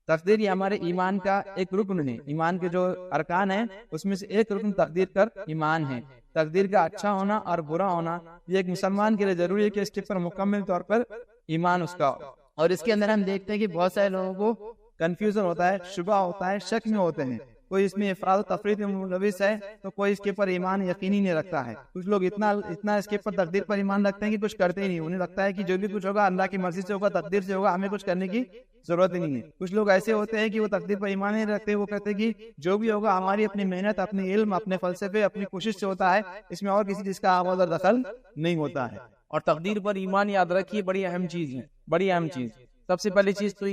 تقدیر یہ ہمارے ایمان کا ایک رکن ہے، ایمان کے جو ارکان ہیں اس میں سے ایک رکن تقدیر کا ایمان ہے۔ تقدیر کا اچھا ہونا اور برا ہونا یہ ایک مسلمان کے لیے ضروری ہے کہ اس کے پر مکمل طور پر ایمان اس کا ہو۔ اور اس کے اندر ہم دیکھتے ہیں کہ بہت سارے لوگوں کو کنفیوژن ہوتا ہے، شبہ ہوتا ہے، شک میں ہوتے ہیں، کوئی اس میں افراد و تفرید میں ملوث ہے تو کوئی اس کے پر ایمان یقینی نہیں رکھتا ہے۔ کچھ لوگ اتنا اس کے پر تقدیر پر ایمان رکھتے ہیں کہ کچھ کرتے ہی نہیں، انہیں لگتا ہے کہ جو بھی کچھ ہوگا اللہ کی مرضی سے ہوگا، تقدیر سے ہوگا، ہمیں کچھ کرنے کی ضرورت ہی نہیں ہے۔ کچھ لوگ ایسے ہوتے ہیں کہ وہ تقدیر پر ایمان نہیں رکھتے، وہ کہتے ہیں کہ جو بھی ہوگا ہماری اپنی محنت، اپنی علم، اپنے فلسفے، اپنی کوشش سے ہوتا ہے، اس میں اور کسی چیز کا آواز اور دخل نہیں ہوتا ہے۔ اور تقدیر پر ایمان یاد رکھیے بڑی اہم چیز ہے، بڑی اہم چیز۔ سب سے پہلی چیز تو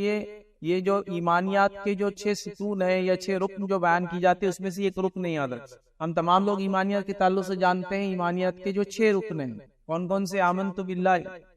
یہ جو ایمانیات کے جو 6 ستون ہیں یا 6 رکن جو بیان کی جاتے ہیں اس میں سے ایک رکن نہیں یاد رکھ۔ ہم تمام لوگ ایمانیات کے تعلق سے جانتے ہیں ایمانیات کے جو 6 رکن ہیں کون کون سے؟ آمنت باللہ،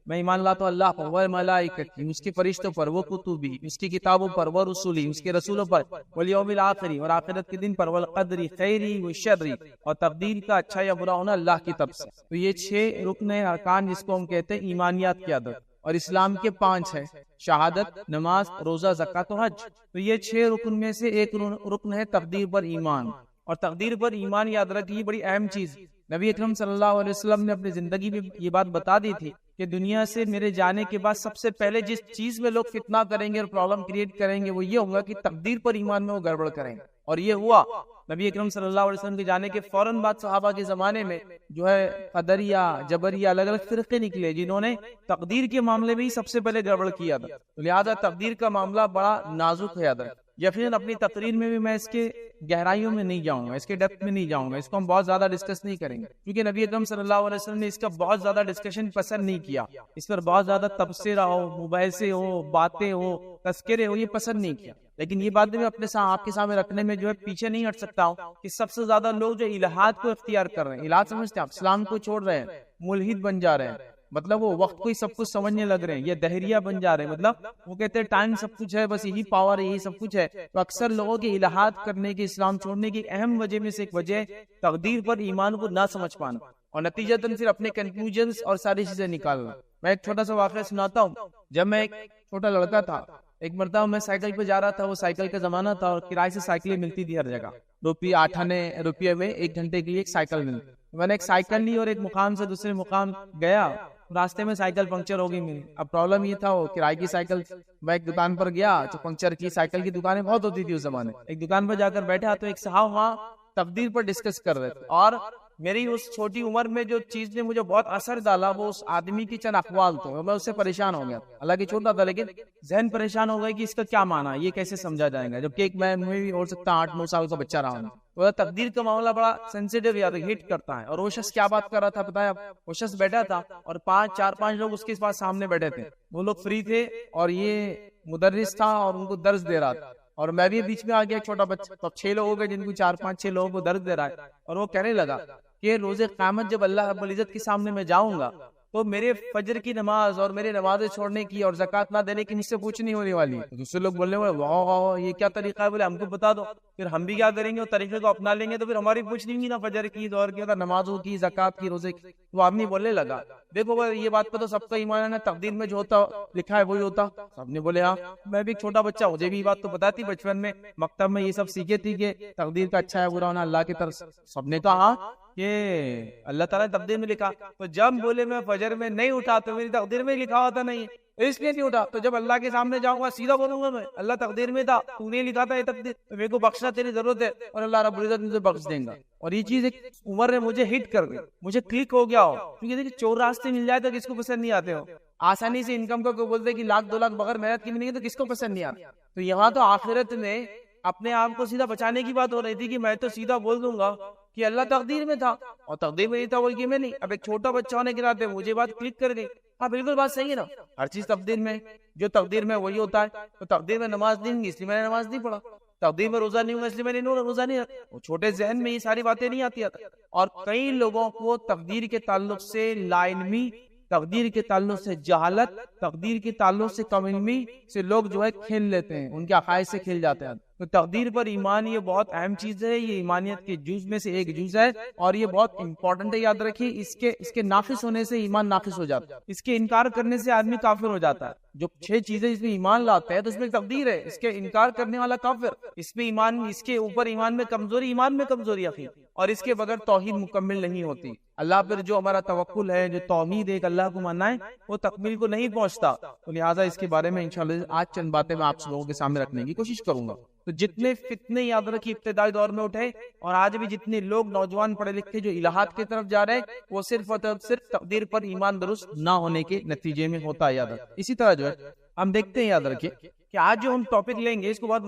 میں ایمان لاتا ہوں اللہ پر، و ملائکتی، اس کے فرشتوں پر، وہ کتبی، اس کی کتابوں پر، وہ رسولی، اس کے رسولوں پر، والیوم الآخری، اور آخرت کے دن پر، والقدر خیری و شری، اور تقدیر کا اچھا یا برا ہونا اللہ کی طرف سے۔ تو یہ 6 رکن ارکان جس کو ہم کہتے ہیں ایمانیات کی عادت، اور اسلام کے 5 ہیں، شہادت، نماز، روزہ، زکوٰۃ و حج۔ تو یہ 6 رکن میں سے ایک رکن ہے تقدیر پر ایمان، اور تقدیر پر ایمان یاد رکھیے بڑی اہم چیز۔ نبی اکرم صلی اللہ علیہ وسلم نے اپنی زندگی میں یہ بات بتا دی تھی کہ دنیا سے میرے جانے کے بعد سب سے پہلے جس چیز میں لوگ فتنہ کریں گے اور پرابلم کریٹ کریں گے وہ یہ ہوگا کہ تقدیر پر ایمان میں وہ گڑبڑ کریں گے، اور یہ ہوا۔ نبی اکرم صلی اللہ علیہ وسلم کے جانے کے فوراً بعد صحابہ کے زمانے میں جو ہے قدریہ، جبریہ، الگ الگ فرقے نکلے جنہوں نے تقدیر کے معاملے میں ہی سب سے پہلے گڑبڑ کیا تھا۔ تو لہٰذا تقدیر کا معاملہ بڑا نازک ہے۔ یقیناً اپنی تقریر میں بھی میں اس کے گہرائیوں میں نہیں جاؤں گا، اس کے ڈیپتھ میں نہیں جاؤں گا، اس کو ہم بہت زیادہ ڈسکس نہیں کریں گے، کیونکہ نبی اکرم صلی اللہ علیہ وسلم نے اس کا بہت زیادہ ڈسکشن پسند نہیں کیا، اس پر بہت زیادہ تبصرہ ہو، مباحثے ہو، باتیں ہو، تذکرے ہو، یہ پسند نہیں کیا۔ لیکن یہ بات میں اپنے آپ کے سامنے رکھنے میں جو ہے پیچھے نہیں ہٹ سکتا ہوں کہ سب سے زیادہ لوگ جو الہاد کو اختیار کر رہے ہیں، الہاد سمجھتے ہیں آپ، اسلام کو چھوڑ رہے ہیں، ملحد بن جا رہے ہیں، مطلب وہ وقت کو ہی سب کچھ سمجھنے لگ رہے ہیں، یہ دہریہ بن جا رہے ہیں، مطلب وہ کہتے ہیں ٹائم سب کچھ ہے، بس یہی پاور ہے، یہی سب کچھ ہے۔ تو اکثر لوگوں کے الہاد کرنے کی، اسلام چھوڑنے کی اہم وجہ میں سے ایک وجہ ہے تقدیر پر ایمان کو نہ سمجھ پانا، اور نتیجتاً پھر اپنے کنکلوژنز اور ساری چیزیں نکالنا۔ میں ایک چھوٹا سا واقعہ سناتا ہوں۔ جب میں ایک چھوٹا لڑکا تھا، ایک مرتبہ میں سائیکل پہ جا رہا تھا، وہ سائیکل کا زمانہ تھا اور کرائے سے سائیکلیں ملتی تھی ہر جگہ، روپیے 8 آنے روپیے میں 1 گھنٹے کے لیے ایک سائیکل ملتی۔ میں نے ایک سائیکل لی اور ایک مقام سے دوسرے مقام گیا، راستے میں سائیکل پنکچر ہو گئی میری۔ اب پرابلم یہ تھا وہ کرائے کی سائیکل، میں ایک دکان پر گیا تو پنکچر کی سائیکل کی دکانیں بہت ہوتی تھی اس زمانے، ایک دکان پر جا کر بیٹھا تو ایک صاحب وہاں تقدیر پر ڈسکس کر رہے تھے، اور میری اس چھوٹی عمر میں جو چیز نے مجھے بہت اثر ڈالا وہ اس آدمی کی چند اقوال تھے، میں اس سے پریشان ہو گیا۔ حالانکہ چھوٹا تھا لیکن ذہن پریشان ہو گیا کہ اس کا کیا معنی ہے، یہ کیسے سمجھا جائے گا، جبکہ ایک میں بھی ہو سکتا 8-9 سال کا بچہ رہا ہوں۔ تو تقدیر کا معاملہ بڑا سینسیٹیو یا ہٹ کرتا ہے، اور وہ شخص کیا بات کر رہا تھا بتایا، وہ شخص بیٹھا تھا اور 4-5 لوگ اس کے پاس سامنے بیٹھے تھے، وہ لوگ فری تھے اور یہ مدرس تھا اور ان کو درس دے رہا تھا، اور میں بھی بیچ میں آ گیا چھوٹا بچہ، تو 6 لوگ ہو گئے جن کو 4-5-6 لوگوں کو درس دے رہا ہے، اور وہ کہنے لگا کہ روز قیامت جب اللہ رب العزت کے سامنے میں جاؤں گا تو میرے فجر کی نماز اور میرے نمازیں چھوڑنے کی اور زکوٰۃ نہ دینے کی مجھ سے پوچھنی ہونے والی ہے۔ دوسرے لوگ بولنے والے واہ یہ کیا طریقہ ہے، بولے ہم کو بتا دو، پھر ہم بھی کیا کریں گے، اور طریقے کو اپنا لیں گے تو پھر ہماری پوچھنی ہوگی نا فجر کی، دور کی، نمازوں کی، زکوٰۃ کی، روزے کی۔ وہ آدمی بولنے لگا دیکھو یہ بات پہ تو سب کا ایمان ہے، تقدیر میں جو ہوتا لکھا ہے وہی ہوتا۔ سب نے بولے ہاں، میں بھی ایک چھوٹا بچہ، مجھے بھی یہ بات تو پتا تھی، بچپن میں مکتب میں یہ سب سیکھے تھی کہ تقدیر کا اچھا ہے برا ہونا اللہ کی طرف سے۔ سب نے کہا ہاں یہ اللہ تعالیٰ نے تقدیر میں لکھا، تو جب بولے میں فجر میں نہیں اٹھا تو میری تقدیر میں لکھا ہوتا نہیں ہے، اس لیے نہیں اٹھا، تو جب اللہ کے سامنے جاؤں گا سیدھا بولوں گا میں اللہ تقدیر میں تھا، تو نے لکھا تھا یہ تقدیر، تو میرے کو بخشنا تیری ضرورت ہے، اور اللہ رب العزت مجھے بخش دیں گا۔ اور یہ چیز ایک عمر نے مجھے ہٹ کر گئی، مجھے کلک ہو گیا ہو، کیونکہ دیکھیں چور راستے مل جائے تو کس کو پسند نہیں آتے ہو، آسانی سے انکم کا کوئی بولتے کہ 1,00,000 2,00,000 بغیر محنت کی ملیں گے تو کس کو پسند نہیں آتا۔ تو یہاں تو آخرت میں اپنے آپ کو سیدھا بچانے کی بات ہو رہی تھی کہ میں تو سیدھا بول دوں گا کہ اللہ تقدیر میں تھا، اور تقدیر میں نہیں تھا بول کے میں نہیں۔ اب ایک چھوٹا بچہ ہونے کے ناطے مجھے بات کلک کر گئی، ہاں بالکل بات صحیح ہے نا، ہر چیز تقدیر میں، جو تقدیر میں وہی ہوتا ہے۔ تو تقدیر میں نماز نہیں ہوگی اس لیے میں نے نماز نہیں پڑھا، تقدیر میں روزہ نہیں ہوگا اس لیے میں نے روزہ نہیں رکھا۔ وہ چھوٹے ذہن میں یہ ساری باتیں نہیں آتی۔ اور کئی لوگوں کو تقدیر کے تعلق سے لا علمی، تقدیر کے تعلق سے جہالت، تقدیر کے تعلق سے کم علمی سے لوگ جو ہے کھیل لیتے ہیں، ان کے عقائد سے کھیل جاتے ہیں۔ تو تو تقدیر پر ایمان یہ بہت اہم چیز ہے، یہ ایمانیت کے جز میں سے ایک جز ہے، اور یہ بہت امپورٹنٹ ہے، یاد رکھیے۔ اس کے ناقص ہونے سے ایمان ناقص ہو جاتا ہے، اس کے انکار کرنے سے آدمی کافر ہو جاتا ہے۔ جو 6 چیزیں اس میں ایمان لاتا ہے تو اس میں تقدیر ہے، اس کے انکار کرنے والا کافر، اس میں ایمان، اس کے اوپر ایمان میں کمزوری اخیر، اور اس کے بغیر توحید مکمل نہیں ہوتی۔ اللہ پر جو ہمارا توکل ہے، جو توحید ایک اللہ کو ماننا ہے، وہ تکمیل کو نہیں پہنچتا، تو لہٰذا اس کے بارے میں انشاءاللہ آج چند باتیں میں آپ لوگوں کے سامنے رکھنے کی کوشش کروں گا۔ تو جتنے فتنے یاد رکھیے ابتدائی دور میں اٹھے، اور آج بھی جتنے لوگ نوجوان پڑھے لکھے جو الہات کی طرف جا رہے ہیں، وہ صرف اور صرف تقدیر پر ایمان درست نہ ہونے کے نتیجے میں ہوتا ہے، یاد رکھیں۔ اسی طرح جو ہے ہم دیکھتے ہیں، یاد رکھیے کہ آج جو ہم ٹاپک لیں گے اس کو بہت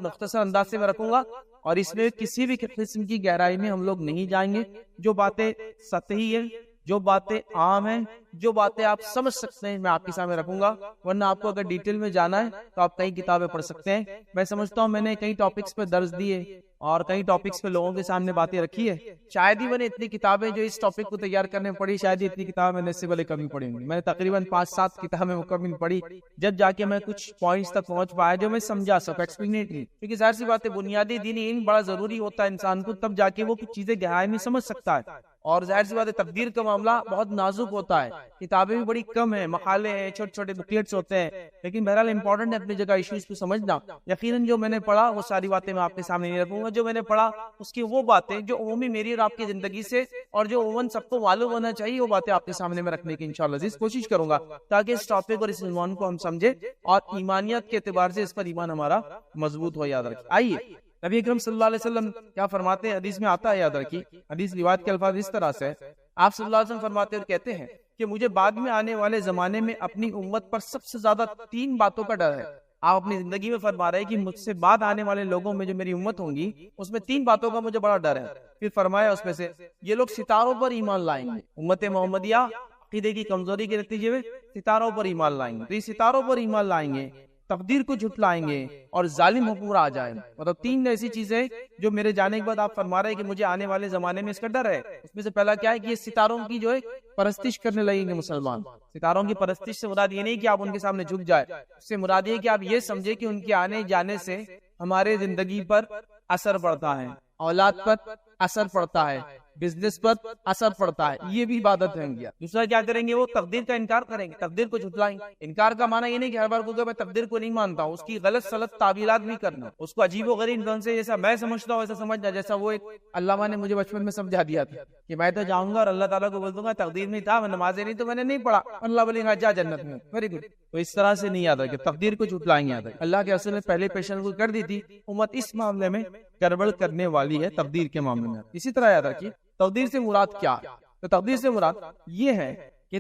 مختصر انداز سے میں رکھوں گا، اور اس میں کسی بھی قسم کی گہرائی میں ہم لوگ نہیں جائیں گے۔ جو باتیں سطحی ہیں، جو باتیں عام ہیں، جو باتیں آپ سمجھ سکتے ہیں، میں آپ کے سامنے رکھوں گا، ورنہ آپ کو اگر ڈیٹیل میں جانا ہے تو آپ کئی کتابیں پڑھ سکتے ہیں۔ میں سمجھتا ہوں میں نے کئی ٹاپکس پہ درس دیے اور کئی ٹاپکس پہ لوگوں کے سامنے باتیں رکھی ہے، شاید ہی میں نے اتنی کتابیں جو اس ٹاپک کو تیار کرنے میں پڑھی، شاید ہی اتنی کتابیں میں نے اس سے پہلے کبھی پڑھی ہوں۔ میں نے تقریباً 5-7 کتابیں مکمل پڑھی، جب جا کے میں کچھ پوائنٹس تک پہنچ پایا جو میں سمجھا سکوں ایکسپلینیٹری، کیونکہ ظاہر سی بات ہے بنیادی دینی علم بڑا ضروری ہوتا ہے انسان کو، تب جا کے وہ کچھ چیزیں گہرائی میں سمجھ سکتا ہے۔ اور ظاہر سی بات ہے تقدیر کا معاملہ بہت نازک ہوتا ہے، کتابیں بھی بڑی کم ہیں، مقالے ہیں، چھوٹے چھوٹے بکلیٹس ہوتے ہیں، لیکن بہرحال امپورٹنٹ ہے اپنی جگہ ایشوز کو سمجھنا۔ یقیناً جو میں نے پڑھا وہ ساری باتیں میں آپ کے سامنے نہیں رکھوں گا، جو میں نے پڑھا اس کی وہ باتیں جو عمومی میری اور آپ کی زندگی سے اور جو عموماً سب کو معلوم ہونا چاہیے، وہ باتیں آپ کے سامنے میں رکھنے کی انشاءاللہ عزیز کوشش کروں گا، تاکہ اس ٹاپک اور اس عنوان کو ہم سمجھیں اور ایمانیت کے اعتبار سے اس پر ایمان ہمارا مضبوط ہو۔ یاد رکھیں، آئیے نبی اکرم صلی اللہ علیہ وسلم کیا فرماتے ہیں، حدیث میں آتا ہے، یاد رکھیے حدیث روایت کے الفاظ اس طرح سے، آپ صلی اللہ علیہ وسلم فرماتے اور کہتے ہیں کہ مجھے بعد میں آنے والے زمانے میں اپنی امت پر سب سے زیادہ 3 باتوں کا ڈر ہے۔ آپ اپنی زندگی میں فرما رہے ہیں کہ مجھ سے بعد آنے والے لوگوں میں جو میری امت ہوں گی اس میں 3 باتوں کا مجھے بڑا ڈر ہے۔ پھر فرمایا اس میں سے یہ لوگ ستاروں پر ایمان لائیں گے، امت محمدیہ عقیدے کی کمزوری کے نتیجے میں ستاروں پر ایمان لائیں گے، تو یہ ستاروں پر ایمان لائیں گے، تقدیر کو جھٹلائیں گے اور ظالم حکمران آ جائیں۔ مطلب 3 ایسی چیزیں جو میرے جانے کے بعد آپ فرما رہے ہیں کہ مجھے آنے والے زمانے میں اس کا ڈر ہے۔ اس میں سے پہلا کیا ہے کہ یہ ستاروں کی جو ہے پرستش کرنے لگیں گے مسلمان۔ ستاروں کی پرستش سے مراد یہ نہیں کہ آپ ان کے سامنے جھک جائے، اس سے مراد یہ کہ آپ یہ سمجھے کہ ان کے آنے جانے سے ہمارے زندگی پر اثر پڑتا ہے، اولاد پر اثر پڑتا ہے، بزنس پر اثر پڑتا ہے، یہ بھی عبادت ہے کیا۔ دوسرا کیا کریں گے، وہ تقدیر کا انکار کریں گے، تقدیر کو جھٹلائیں گے۔ انکار کا معنی یہ نہیں کہ ہر بار کو کہ میں تقدیر کو نہیں مانتا ہوں، اس کی غلط سلط تعبیرات بھی کرنا، اس کو عجیب و غریب ڈھنگ سے جیسا میں سمجھتا ہوں ویسا سمجھنا۔ جیسا وہ ایک علامہ نے مجھے بچپن میں سمجھا دیا تھا کہ میں تو جاؤں گا اور اللہ تعالیٰ کو بول دوں گا تقدیر نہیں تھا، میں نمازیں نہیں تو میں نے نہیں پڑھا، اللہ بولے گا جا جنت میں، ویری گڈ۔ تو اس طرح سے نہیں یاد رکھے، تقدیر کو جھٹلائیں گے۔ یاد رکھے اللہ کے رسول نے پہلے پیشن گوئی کر دی تھی، امت اس معاملے میں گڑبڑ کرنے والی ہے تقدیر کے معاملے میں۔ اسی طرح یاد رکھیے تقدیر سے مراد کیا ہے، تو تقدیر سے مراد یہ ہے کہ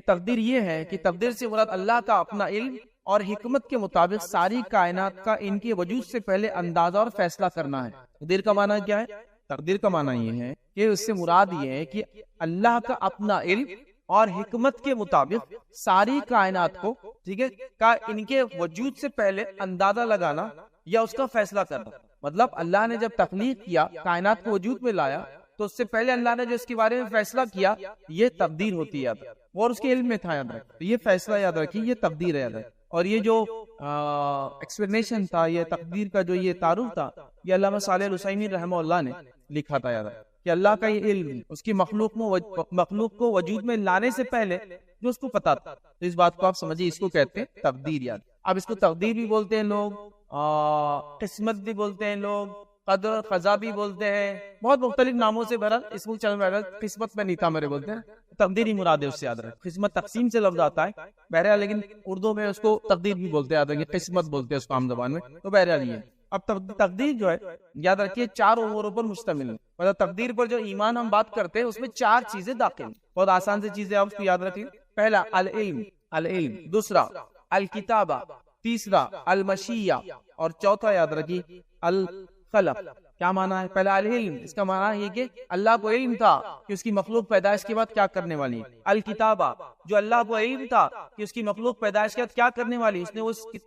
تقدیر سے مراد اللہ کا اپنا علم اور حکمت کے مطابق ساری کائنات کا ان کے وجود سے پہلے اندازہ اور فیصلہ کرنا ہے۔ تقدیر کا معنی کیا ہے؟ تقدیر کا معنی یہ ہے کہ اس سے مراد یہ ہے کہ اللہ کا اپنا علم اور حکمت کے مطابق ساری کائنات کو، ٹھیک ہے، کا ان کے وجود سے پہلے اندازہ لگانا یا اس کا فیصلہ کرنا۔ مطلب اللہ نے جب تخلیق کیا، کائنات کو وجود میں لایا، تو اس سے پہلے اللہ نے جو اس کے بارے میں فیصلہ کیا، یہ تقدیر ہوتی ہے، اور اس کے علم میں تھا، یاد رکھیں یہ فیصلہ، یاد رکھیں یہ تقدیر ہے، یاد رکھیں۔ اور یہ جو ایکسپلینیشن تھا، یہ تقدیر کا جو یہ تعارف تھا، یہ علامہ صالح الحسینی رحمہ اللہ نے لکھا تھا، یاد رکھیں کہ اللہ کا یہ علم اس کی مخلوق کو وجود میں لانے سے پہلے جو اس کو پتا تھا، تو اس بات کو آپ سمجھیے، اس کو کہتے ہیں تقدیر۔ یاد اب اس کو تقدیر بھی بولتے ہیں لوگ، قسمت بھی بولتے ہیں لوگ، قدر قضا بھی بولتے ہیں، بہت مختلف ناموں سے بہرحال اس کو چل رہا ہے۔ قسمت میں نہیں تھا میرے بولتے ہیں، تقدیری مراد ہے، اس سے یاد رکھ۔ قسمت تقسیم سے لفظ آتا ہے بہرحال، لیکن اردو میں اس کو تقدیر بھی بولتے ہیں، یاد رکھیے قسمت بولتے ہیں اس کو عام زبان میں، تو بہرحال یہ اب تقدیر جو ہے یاد رکھیے 4 اموروں پر مشتمل ہے۔ مطلب تقدیر پر جو ایمان ہم بات کرتے ہیں اس میں 4 چیزیں داخل ہیں، بہت آسان سے چیزیں آپ اس کو یاد رکھیں۔ پہلا العلم، دوسرا الکتابہ، تیسرا المشیہ، اور چوتھا یاد رکھیے الخلق۔ کیا معنی ہے؟ پہلا العلم، اس کا معنی یہ کہ اللہ کو علم تھا کہ اس کی مخلوق پیدائش کے بعد کیا کرنے والی ہے۔ الکتابہ، جو اللہ کو علم تھا کہ اس کی مخلوق پیدائش کے بعد کیا کرنے والی، اس نے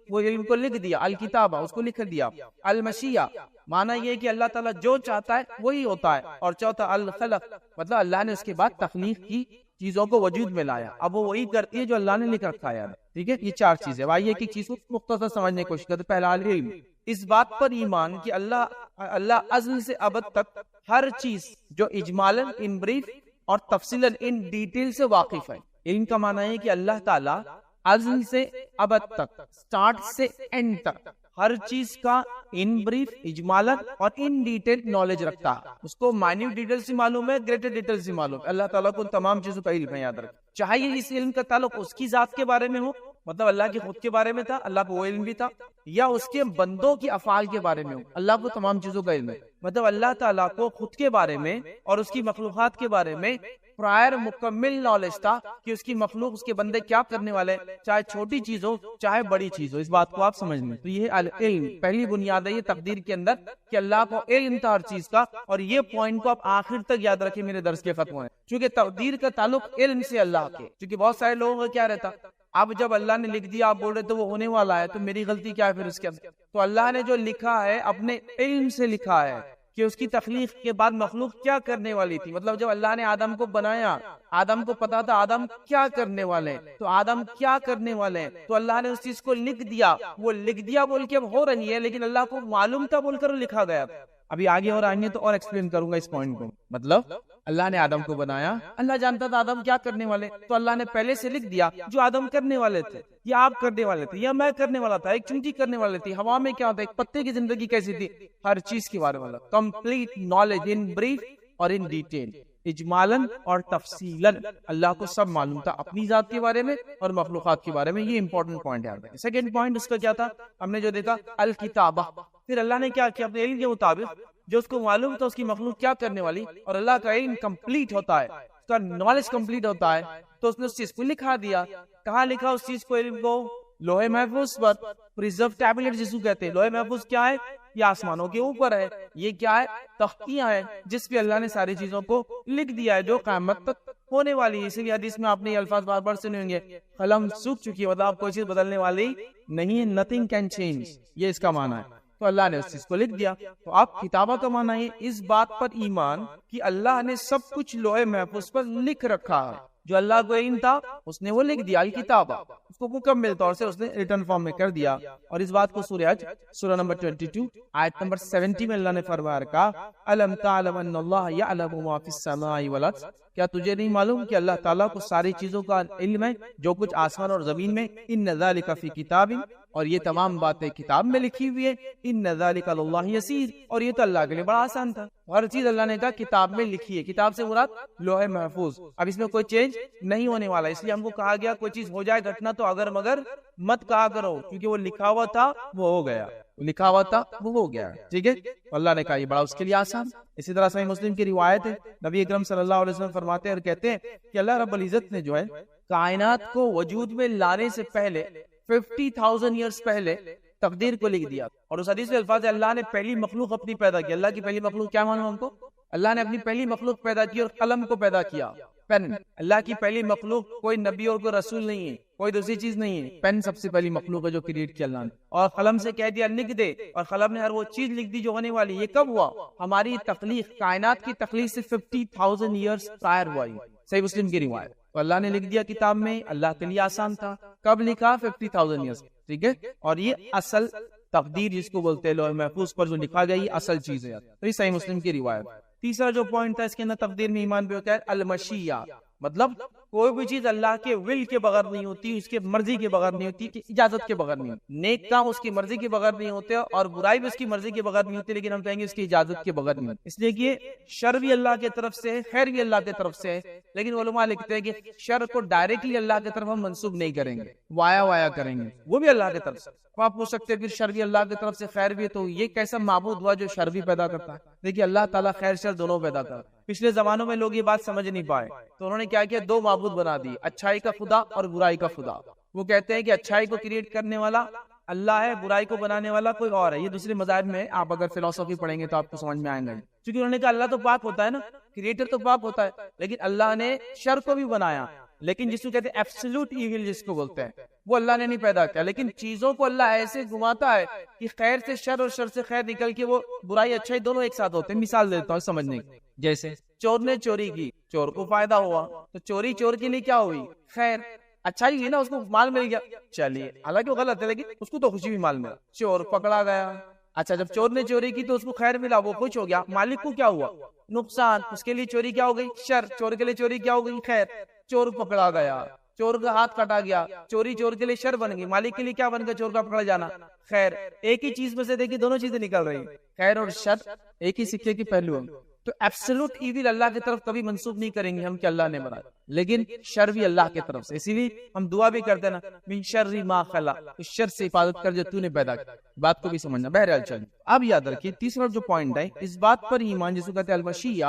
وہ علم کو لکھ دیا، الکتابہ اس کو لکھ دیا۔ المشیہ، معنی یہ کہ اللہ تعالیٰ جو چاہتا ہے وہی ہوتا ہے، اور چوتھا الخلق، مطلب اللہ نے اس کے بعد تخلیق کی، چیزوں کو وجود میں لایا، اب وہ وہی کرتی ہے جو اللہ نے لکھ رکھا ہے۔ ٹھیک ہے، یہ 4 چیزیں۔ آئیے ایک چیز کو مختصر سمجھنے کی کوشش کرتے ہیں۔ پہلا العلم، اس بات پر ایمان کہ اللہ ازل سے ابد تک ہر چیز جو اجمالاً ان بریف اور تفصیلاً ان ڈیٹیل سے واقف ہے. علم کا معنی ہے کہ اللہ تعالیٰ ازل سے ابد تک، سٹارٹ سے اینڈ تک ہر چیز کا ان بریف، اجمالاً اور ان ڈیٹیل نالج رکھتا ہے. اس کو مائنیوٹ ڈیٹیل سے معلوم ہے، گریٹر ڈیٹیل سے معلوم ہے. اللہ تعالیٰ کو تمام چیزوں کا علم ہے. یاد رکھ، چاہے یہ اس علم کا تعلق اس کی ذات کے بارے میں ہو، مطلب اللہ کے خود کے بارے میں تھا، اللہ کو وہ علم بھی تھا، یا اس کے بندوں کی افعال کے بارے میں ہو، اللہ کو تمام چیزوں کا علم ہے. مطلب اللہ تعالیٰ کو خود کے بارے میں اور اس کی مخلوقات کے بارے میں پرائر مکمل نالج تھا کہ اس کی مخلوق، اس کے بندے کیا کرنے والے، چاہے چھوٹی چیز ہو چاہے بڑی چیز ہو. اس بات کو آپ سمجھ لیں. تو یہ علم پہلی بنیاد ہے یہ تقدیر کے اندر کہ اللہ کو علم تھا ہر چیز کا. اور یہ پوائنٹ کو آپ آخر تک یاد رکھیں میرے درس کے ختم ہونے، چونکہ تقدیر کا تعلق علم سے اللہ کے. چونکہ بہت سارے لوگوں کا کیا رہتا، اب جب اللہ نے لکھ دیا آپ بول رہے تو وہ ہونے والا ہے، تو میری غلطی کیا ہے پھر اس کے اندر؟ تو اللہ نے جو لکھا ہے اپنے علم سے لکھا ہے کہ اس کی تخلیق کے بعد مخلوق کیا کرنے والی تھی. مطلب جب اللہ نے آدم کو بنایا، آدم کو پتا تھا آدم کیا کرنے والے ہیں، تو آدم کیا کرنے والے ہیں تو اللہ نے اس چیز کو لکھ دیا. وہ لکھ دیا بول کے اب ہو رہی ہے، لیکن اللہ کو معلوم تھا بول کر لکھا گیا. ابھی آگے اور آئیں گے تو اور ایکسپلین کروں گا اس پوائنٹ کو. مطلب اللہ نے آدم کو بنایا، اللہ جانتا تھا آدم کیا کرنے والے، تو اللہ نے پہلے سے لکھ دیا جو آدم کرنے والے تھے، یا آپ کرنے والے تھے، یا میں کرنے والا تھا، ایک چنٹی کرنے والے تھی، ہوا میں کیا ہوتا ہے، ایک پتے کی زندگی کیسی تھی، ہر چیز کے بارے میں کمپلیٹ نالج ان بریف اور ان ڈیٹیل، اجمالاً اور تفصیلاً اللہ کو سب معلوم تھا اپنی ذات کے بارے میں اور مخلوقات کے بارے میں. یہ امپورٹنٹ پوائنٹ ہے. سیکنڈ پوائنٹ اس کا کیا تھا، ہم نے جو دیکھا الکتابہ. پھر اللہ نے کیا کیا، اپنے علم کے مطابق جو اس کو معلوم تھا اس کی مخلوق کیا کرنے والی، اور اللہ کا علم کمپلیٹ ہوتا ہے، اس کا نالج کمپلیٹ ہوتا ہے، تو اس نے اس چیز کو لکھا دیا. کہاں لکھا اس چیز کو، علم کو؟ لوہے محفوظ پر، پریزرو ٹیبلٹ جس کو کہتے ہیں. لوہے محفوظ کیا ہے؟ یہ آسمانوں کے اوپر ہے. یہ کیا ہے؟ تختیاں ہیں جس پہ اللہ نے ساری چیزوں کو لکھ دیا ہے جو قیامت تک ہونے والی ہے. اسی لیے حدیث میں آپ نے یہ الفاظ بار بار سنے ہوں گے، قلم سوکھ چکی ہے، مطلب آپ کوئی چیز بدلنے والی نہیں ہے. nothing can change، یہ اس کا معنی ہے. تو اللہ نے اس چیز کو لکھ دیا. تو آپ کتابہ کا معنی ہے اس بات پر ایمان کہ اللہ نے سب کچھ لوہے محفوظ پر لکھ رکھا ہے. جو اللہ کو علم تھا اس نے وہ لکھ دیا، الکتابہ، اس کو مکمل طور سے اس نے ریٹن فارم میں کر دیا. اور اس بات کو سورہ حج سورہ نمبر 22 آیت نمبر 70 میں اللہ نے فرمایا رکھا، الم تعلم ان اللہ یعلم ما فی السماء والارض، کیا تجھے نہیں معلوم کہ اللہ تعالیٰ کو ساری چیزوں کا علم ہے جو کچھ آسمان اور زمین میں. ان ذالک فی کتاب، اور یہ تمام باتیں کتاب میں لکھی ہوئی ہے. ان ذالک اللہ یسیر، اور یہ تو اللہ کے لیے بڑا آسان تھا. ہر چیز اللہ نے کہا کتاب میں لکھی ہے. کتاب سے مراد لوح محفوظ. اب اس میں کوئی چینج نہیں ہونے والا، اس لیے ہم کو کہا گیا کوئی چیز ہو جائے گھٹنا تو اگر مگر مت کہا کرو، کیونکہ وہ لکھا ہوا تھا وہ ہو گیا، لکھا ہوا تھا وہ ہو گیا. ٹھیک ہے، اللہ نے کہا یہ بڑا اس کے لیے آسان. اسی طرح صحیح مسلم کی روایت ہے، نبی اکرم صلی اللہ علیہ وسلم فرماتے ہیں اور کہتے ہیں کہ اللہ رب العزت نے جو ہے کائنات کو وجود میں لانے سے پہلے 50,000 ایئرز پہلے تقدیر کو لکھ دیا. اور اس حدیث میں الفاظ ہے اللہ نے پہلی مخلوق اپنی پیدا کی. اللہ کی پہلی مخلوق کیا معلوم ہم کو؟ اللہ نے اپنی پہلی مخلوق پیدا کی اور قلم کو پیدا کیا، پین. اللہ کی پہلی مخلوق کوئی نبی اور کوئی رسول نہیں ہے، کوئی دوسری چیز نہیں ہے. پین سب سے پہلی مخلوق ہے جو کریٹ کیا اللہ نے، اور قلم سے کہہ دیا لکھ دے، اور قلم نے ہر وہ چیز لکھ دی جو ہونے والی. یہ کب ہوا؟ ہماری تخلیق، کائنات کی تخلیق سے 50,000 ایئرز پرائر ہوا. صحیح مسلم کی روایت. تو اللہ نے لکھ دیا کتاب میں، اللہ کے لیے آسان تھا. کب لکھا؟ 50,000 ایئرز. ٹھیک ہے، اور یہ اصل تقدیر جس کو بولتے ہیں لوح محفوظ پر جو لکھا گیا یہ اصل چیز ہے. تو یہ صحیح مسلم کی روایت. تیسرا جو پوائنٹ تھا اس کے اندر تقدیر میں ایمان بھی ہوتا ہے المشیہ، مطلب کوئی بھی چیز اللہ کے ول کے بغیر نہیں ہوتی، اس کے مرضی کے بغیر نہیں ہوتی، اجازت کے بغیر نہیں ہوتی. نیک کام اس کی مرضی کے بغیر نہیں ہوتے اور برائی بھی اس کی مرضی کے بغیر نہیں ہوتی، لیکن ہم کہیں گے اس کی اجازت کے بغیر نہیں ہوتی. اس لیے کہ شر بھی اللہ کی طرف سے ہے، خیر بھی اللہ کی طرف سے ہے، لیکن علماء لکھتے ہیں کہ شر کو ڈائریکٹلی اللہ کی طرف ہم منسوب نہیں کریں گے، وایا کریں گے، وہ بھی اللہ کی طرف سے. آپ پوچھ سکتے ہیں پھر شر بھی اللہ کی طرف سے خیر بھی ہے تو یہ کیسا معبود ہوا جو شر بھی پیدا کرتا ہے؟ دیکھیے اللہ تعالیٰ خیر شر دونوں پیدا کرتا ہے. پچھلے زمانوں میں لوگ یہ بات سمجھ نہیں پائے تو انہوں نے کیا کیا، دو معبود بنا دی، اچھائی کا خدا اور برائی کا خدا. وہ کہتے ہیں کہ اچھائی کو کریٹ کرنے والا اللہ ہے، برائی کو بنانے والا کوئی اور ہے. یہ دوسرے مذاہب میں آپ اگر فلسفی پڑھیں گے تو آپ کو سمجھ میں آئیں گے، کیونکہ انہوں نے کہا اللہ تو پاک ہوتا ہے نا، کریٹر تو پاک ہوتا ہے، لیکن اللہ نے شر کو بھی بنایا. لیکن جس کو کہتے ہیں ایبسولوٹ ایول جس کو بولتے ہیں، وہ اللہ نے نہیں پیدا کیا. لیکن چیزوں کو اللہ ایسے گھماتا ہے کہ خیر سے شر اور شر سے خیر نکل کے وہ برائی اچھائی دونوں ایک ساتھ ہوتے ہیں. مثال دیتا ہوں سمجھنے کی، جیسے چور نے چوری کی، چور کو فائدہ ہوا تو چوری چور کے لیے کیا ہوئی؟ خیر. اچھائی ہوئی نا، اس کو مال مل گیا، چلیے حالانکہ وہ غلط ہے لیکن اس کو تو خوشی بھی مال ملا. چور پکڑا گیا اچھا جب چور نے چوری کی تو اس کو خیر ملا, وہ خوش ہو گیا. مالک کو کیا ہوا؟ نقصان. اس کے لیے چوری کیا ہو گئی؟ شر. چور کے لیے چوری کیا ہو گئی؟ خیر. چور پکڑا گیا, چور کا ہاتھ کٹا گیا, چوری چور کے لیے شر بن گئی, مالک کے لیے کیا بن گیا؟ چور کا پکڑا جانا. خیر. ایک ہی چیز میں سے دیکھیے دونوں چیزیں نکل رہی ہیں, خیر اور شر ایک ہی سکے کی پہلو ہیں. تو ایبسولوٹ ایول اللہ کی طرف کبھی منسوب نہیں کریں گے ہم کہ اللہ نے بنایا, لیکن شر بھی اللہ کی طرف سے. اسی لیے ہم دعا بھی کرتے ہیں نا, من شر ما خلق, اس شر سے حفاظت کر جو تو نے پیدا کیا. بات کو بھی سمجھنا. بہرحال چلیے اب یاد رکھیے تیسرا جو پوائنٹ ہے, اس بات پر ایمان جسے کہتے ہیں المشیہ,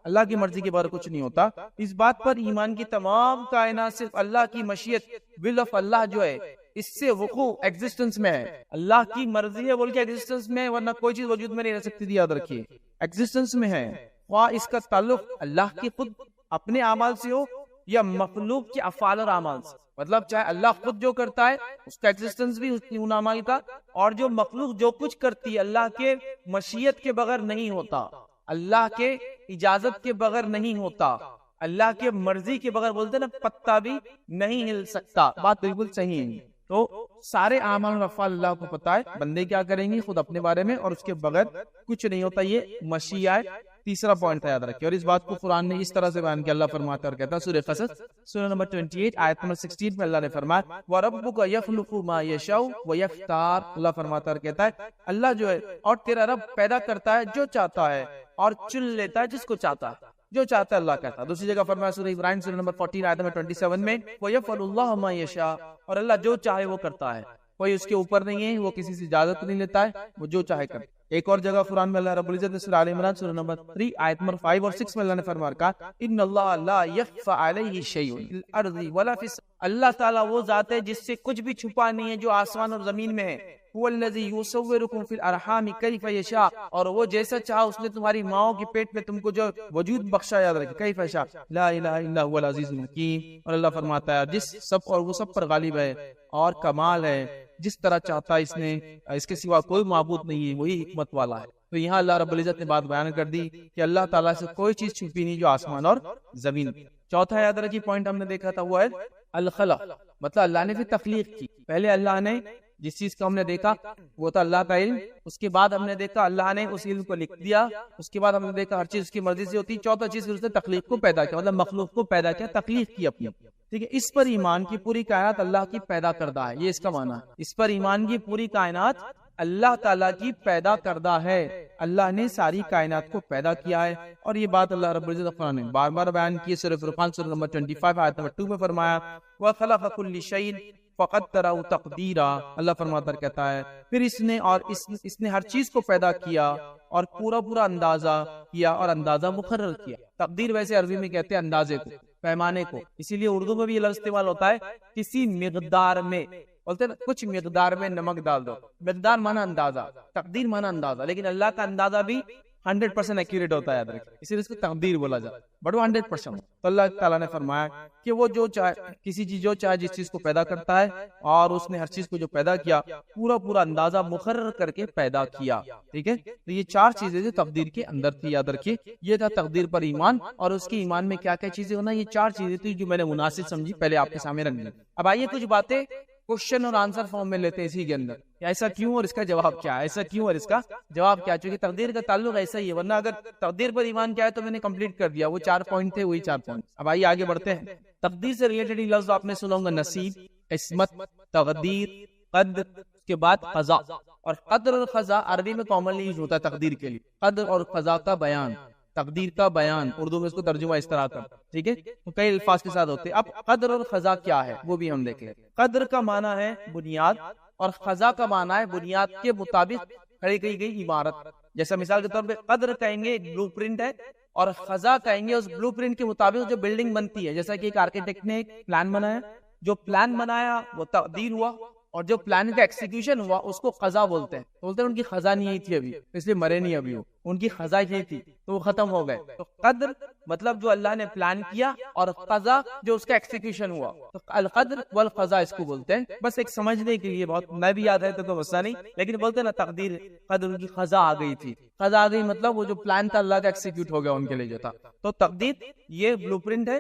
اللہ کی مرضی کے بغیر کچھ نہیں ہوتا. اس بات پر ایمان کی تمام کائنات صرف اللہ کی مشیت, ول آف اللہ جو ہے اس سے وقوع ایگزسٹنس میں ہے. اللہ کی مرضی ہے بول کے ایگزسٹنس میں ہے, ورنہ کوئی چیز وجود میں نہیں رہ سکتی تھی. یاد رکھیے ایگزسٹنس میں ہے, خواہ اس کا تعلق اللہ کی خود اپنے اعمال سے ہو یا مخلوق کے افعال اور اعمال سے. مطلب چاہے اللہ خود جو کرتا ہے اس کا ایگزسٹنس بھی ان اعمال کا, اور جو مخلوق جو کچھ کرتی ہے اللہ کے مشیت کے بغیر نہیں ہوتا, اللہ کے اجازت کے بغیر نہیں ہوتا, اللہ کے مرضی کے بغیر بولتے نا پتا بھی نہیں ہل سکتا. بات بالکل صحیح ہے. تو سارے اعمال اور افعال اللہ کو پتا ہے, بندے کیا کریں گے خود اپنے بارے میں, اور اس کے بغیر کچھ نہیں ہوتا. یہ مشیہ ہے. تیسرا پوائنٹ یاد رکھیں. اور اس بات کو قرآن نے اس طرح سے بیان کیا, اللہ فرماتا ہے اور کہتا ہے سورہ قصص سورہ نمبر 28 آیت نمبر 16 میں اللہ نے فرمایا وَرَبُّكَ يَخْلُقُ مَا يَشَاءُ وَيَخْتَارُ. اللہ فرماتا ہے اور کہتا ہے اللہ جو ہے اور تیرا رب پیدا کرتا ہے جو چاہتا ہے اور چن لیتا ہے جس کو چاہتا ہے, جو چاہتا ہے اللہ کہتا ہے. دوسری جگہ فرمایا سورہ ابراہیم سورہ نمبر 14 آیت نمبر 27 میں وَيَفْعَلُ اللَّهُ مَا يَشَاءُ, اور اللہ جو چاہے وہ کرتا ہے, کوئی اس کے اوپر نہیں ہے, وہ کسی سے اجازت نہیں لیتا ہے, وہ جو چاہے کرے. ایک اور جگہ قرآن میں اللہ رب العزت نے سورہ آل عمران سورہ نمبر 3 آیت نمبر 5 اور 6 میں اللہ نے فرمایا کہا ان اللہ لا یخفى علیہ شیء فی الارض ولا فی السماء. اللہ تعالیٰ وہ ذات ہے جس سے کچھ بھی چھپا نہیں ہے جو آسمان اور زمین میں ہے. هو الذی یصورکم فی الارحام کیف یشاء, اور وہ جیسا چاہا اس نے تمہاری ماؤں کے پیٹ میں تم کو جو وجود بخشا. یاد رکھیں کیف یشاء لا الہ الا هو العزیز الحکیم. اور اللہ فرماتا ہے جس سب اور وہ سب پر غالب ہے اور کمال ہے, جس طرح چاہتا ہے اس نے, اس کے سوا کوئی معبود نہیں ہے, وہی حکمت والا ہے. تو یہاں اللہ رب العزت نے بات بیان کر دی کہ اللہ تعالیٰ سے کوئی چیز چھپی نہیں جو آسمان اور زمین. چوتھا یاد رکھیے پوائنٹ ہم نے دیکھا تھا وہ ہے الخلق, مطلب اللہ نے پھر تخلیق کی. پہلے اللہ نے جس چیز کو ہم نے دیکھا وہ تھا اللہ کا علم, اس کے بعد ہم نے دیکھا اللہ نے اس علم کو لکھ دیا, اس کے بعد ہم نے دیکھا ہر چیز اس کی مرضی سے ہوتی. چوتھا چیز اس نے تخلیق کو پیدا کیا, مطلب مخلوق کو پیدا کیا, تخلیق کی اپنی. ٹھیک ہے, اس پر ایمان کی پوری کائنات اللہ کی پیدا کردہ ہے, یہ اس کا معنی ہے. اس پر ایمان کی پوری کائنات اللہ تعالیٰ کی پیدا کردہ ہے, اللہ نے ساری کائنات کو پیدا کیا ہے. اور یہ بات اللہ رب العزت قرآن نے بار بار بیان کی. سورہ فرقان سورہ نمبر 25 آیت نمبر 2 میں فرمایا وَخَلَقَ كُلِّ شَيْءٍ فَقَدَّرَهُ تَقْدِيرًا. اللہ فرماتا کہتا ہے پھر اس نے ہر چیز کو پیدا کیا اور پورا اندازہ کیا اور اندازہ مقرر کیا. تقدیر ویسے عربی میں کہتے ہیں اندازے کو, پیمانے کو, اسی لیے اردو میں بھی یہ لفظ استعمال ہوتا ہے کسی مقدار میں, بولتے ہیں کچھ مقدار میں نمک ڈال دو. مقدار مانا اندازہ, تقدیر مانا اندازہ, لیکن اللہ کا اندازہ بھی 100% ایکوریٹ ہوتا ہے. یاد رکھیں اسی لیے اس کو تقدیر بولا جاتا ہے, بٹ وہ 100%. تو اللہ تعالیٰ نے فرمایا کہ وہ جو چاہے کسی چیز جو چاہے جس چیز کو پیدا کرتا ہے, اور اس نے ہر چیز کو جو پیدا کیا پورا اندازہ مقرر کر کے پیدا کیا. ٹھیک ہے, تو یہ چار چیزیں جو تقدیر کے اندر تھی. یاد رکھیے یہ تھا تقدیر پر ایمان, اور اس کے ایمان میں کیا کیا چیزیں ہونا, یہ چار چیزیں تھی جو میں نے مناسب سمجھی پہلے آپ کے سامنے رکھ دی. اب آئیے کچھ باتیں کوشچن اور آنسر فارم میں لیتے ہیں اسی کے اندر, ایسا کیوں اور اس کا جواب کیا ہے, ایسا کیوں اور اس کا جواب کیا, چونکہ تقدیر کا تعلق ایسا ہی ہے. ورنہ اگر تقدیر پر ایمان کیا ہے تو میں نے کمپلیٹ کر دیا, وہ 4 پوائنٹ تھے, وہی 4 پوائنٹ. اب آئیے آگے بڑھتے ہیں. تقدیر سے ریلیٹڈ لفظ آپ نے سنا ہوگا نصیب, قسمت, تقدیر, قدر, اس کے بعد قضا. اور قدر اور قضا عربی میں کامنلی یوز ہوتا ہے تقدیر کے لیے. قدر اور قضا کا بیان, تقدیر کا بیان, اردو میں اس کو ترجمہ اس طرح کر. ٹھیک ہے, تو کئی الفاظ کے ساتھ ہوتے ہیں. اب قدر اور قضا کیا ہے وہ بھی ہم دیکھ لیں. قدر کا معنی ہے بنیاد, اور قضا کا معنی ہے بنیاد کے مطابق کھڑی کی گئی عمارت. جیسا مثال کے طور پہ قدر کہیں گے بلو پرنٹ ہے, اور قضا کہیں گے اس بلو پرنٹ کے مطابق جو بلڈنگ بنتی ہے. جیسا کہ ایک آرکیٹیکٹ نے ایک پلان بنایا, جو پلان بنایا وہ تقدیر ہوا, اور جو پلان کا ایکسیکیوشن ہوا اس کو قضا بولتے ہیں. بولتے ہیں ان کی قضا نہیں تھی ابھی, اس لیے مرے نہیں ابھی, ان کی قضا ہی تھی تو وہ ختم ہو گئے. تو قدر مطلب جو اللہ نے پلان کیا, اور قضا جو اس کا ایکسیکیوشن ہوا. تو القدر والقضا اس کو بولتے ہیں. بس ایک سمجھنے کے لیے, بہت میں بھی یاد ہے تو مسئلہ نہیں, لیکن بولتے ہیں نا تقدیر, قدر ان کی قضا آ گئی تھی. قضا آ گئی مطلب وہ جو پلان تھا اللہ کا ایکسیکیوٹ ہو گیا ان کے لیے جو تھا. تو تقدیر یہ بلو پرنٹ ہے,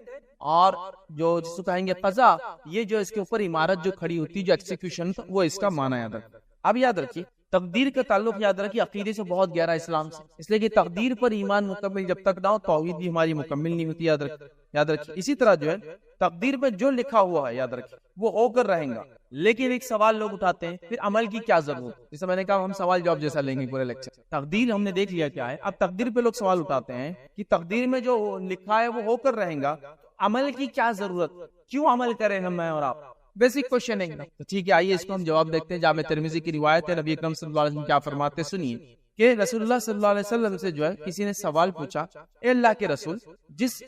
اور جو جس کو کہیں گے قضا, یہ جو اس کے اوپر عمارت جو کھڑی ہوتی جو ایکسیکیوشن, وہ اس کا معنی یاد رکھیں. اب یاد رکھیے تقدیر کا تعلق یاد رکھیے عقیدے سے بہت گہرا اسلام سے، اس لیے کہ تقدیر پر ایمان مکمل جب تک نہ ہو توحید بھی ہماری مکمل نہیں ہوتی، یاد رکھیے۔ اسی طرح جو ہے تقدیر میں جو لکھا ہوا ہے یاد رکھیے وہ ہو کر رہیں گا، لیکن ایک سوال لوگ اٹھاتے ہیں پھر عمل کی کیا ضرورت، جیسے میں نے کہا ہم سوال جواب جیسا لیں گے پورے لیکچر۔ تقدیر ہم نے دیکھ لیا کیا ہے، اب تقدیر پہ لوگ سوال اٹھاتے ہیں کہ تقدیر میں جو لکھا ہے وہ ہو کر رہیں گا، عمل کی کیا ضرورت، کیوں عمل کریں ہم میں اور آپ، بیسک کوشچن ہے تو ٹھیک ہے، آئیے اس کو ہم جواب دیکھتے ہیں۔ جامع ترمذی کی روایت ہے، نبی اکرم صلی اللہ علیہ وسلم کیا فرماتے، سنیے کہ رسول اللہ صلی اللہ علیہ وسلم سے جو ہے کسی نے سوال پوچھا، اے اللہ کے رسول، جس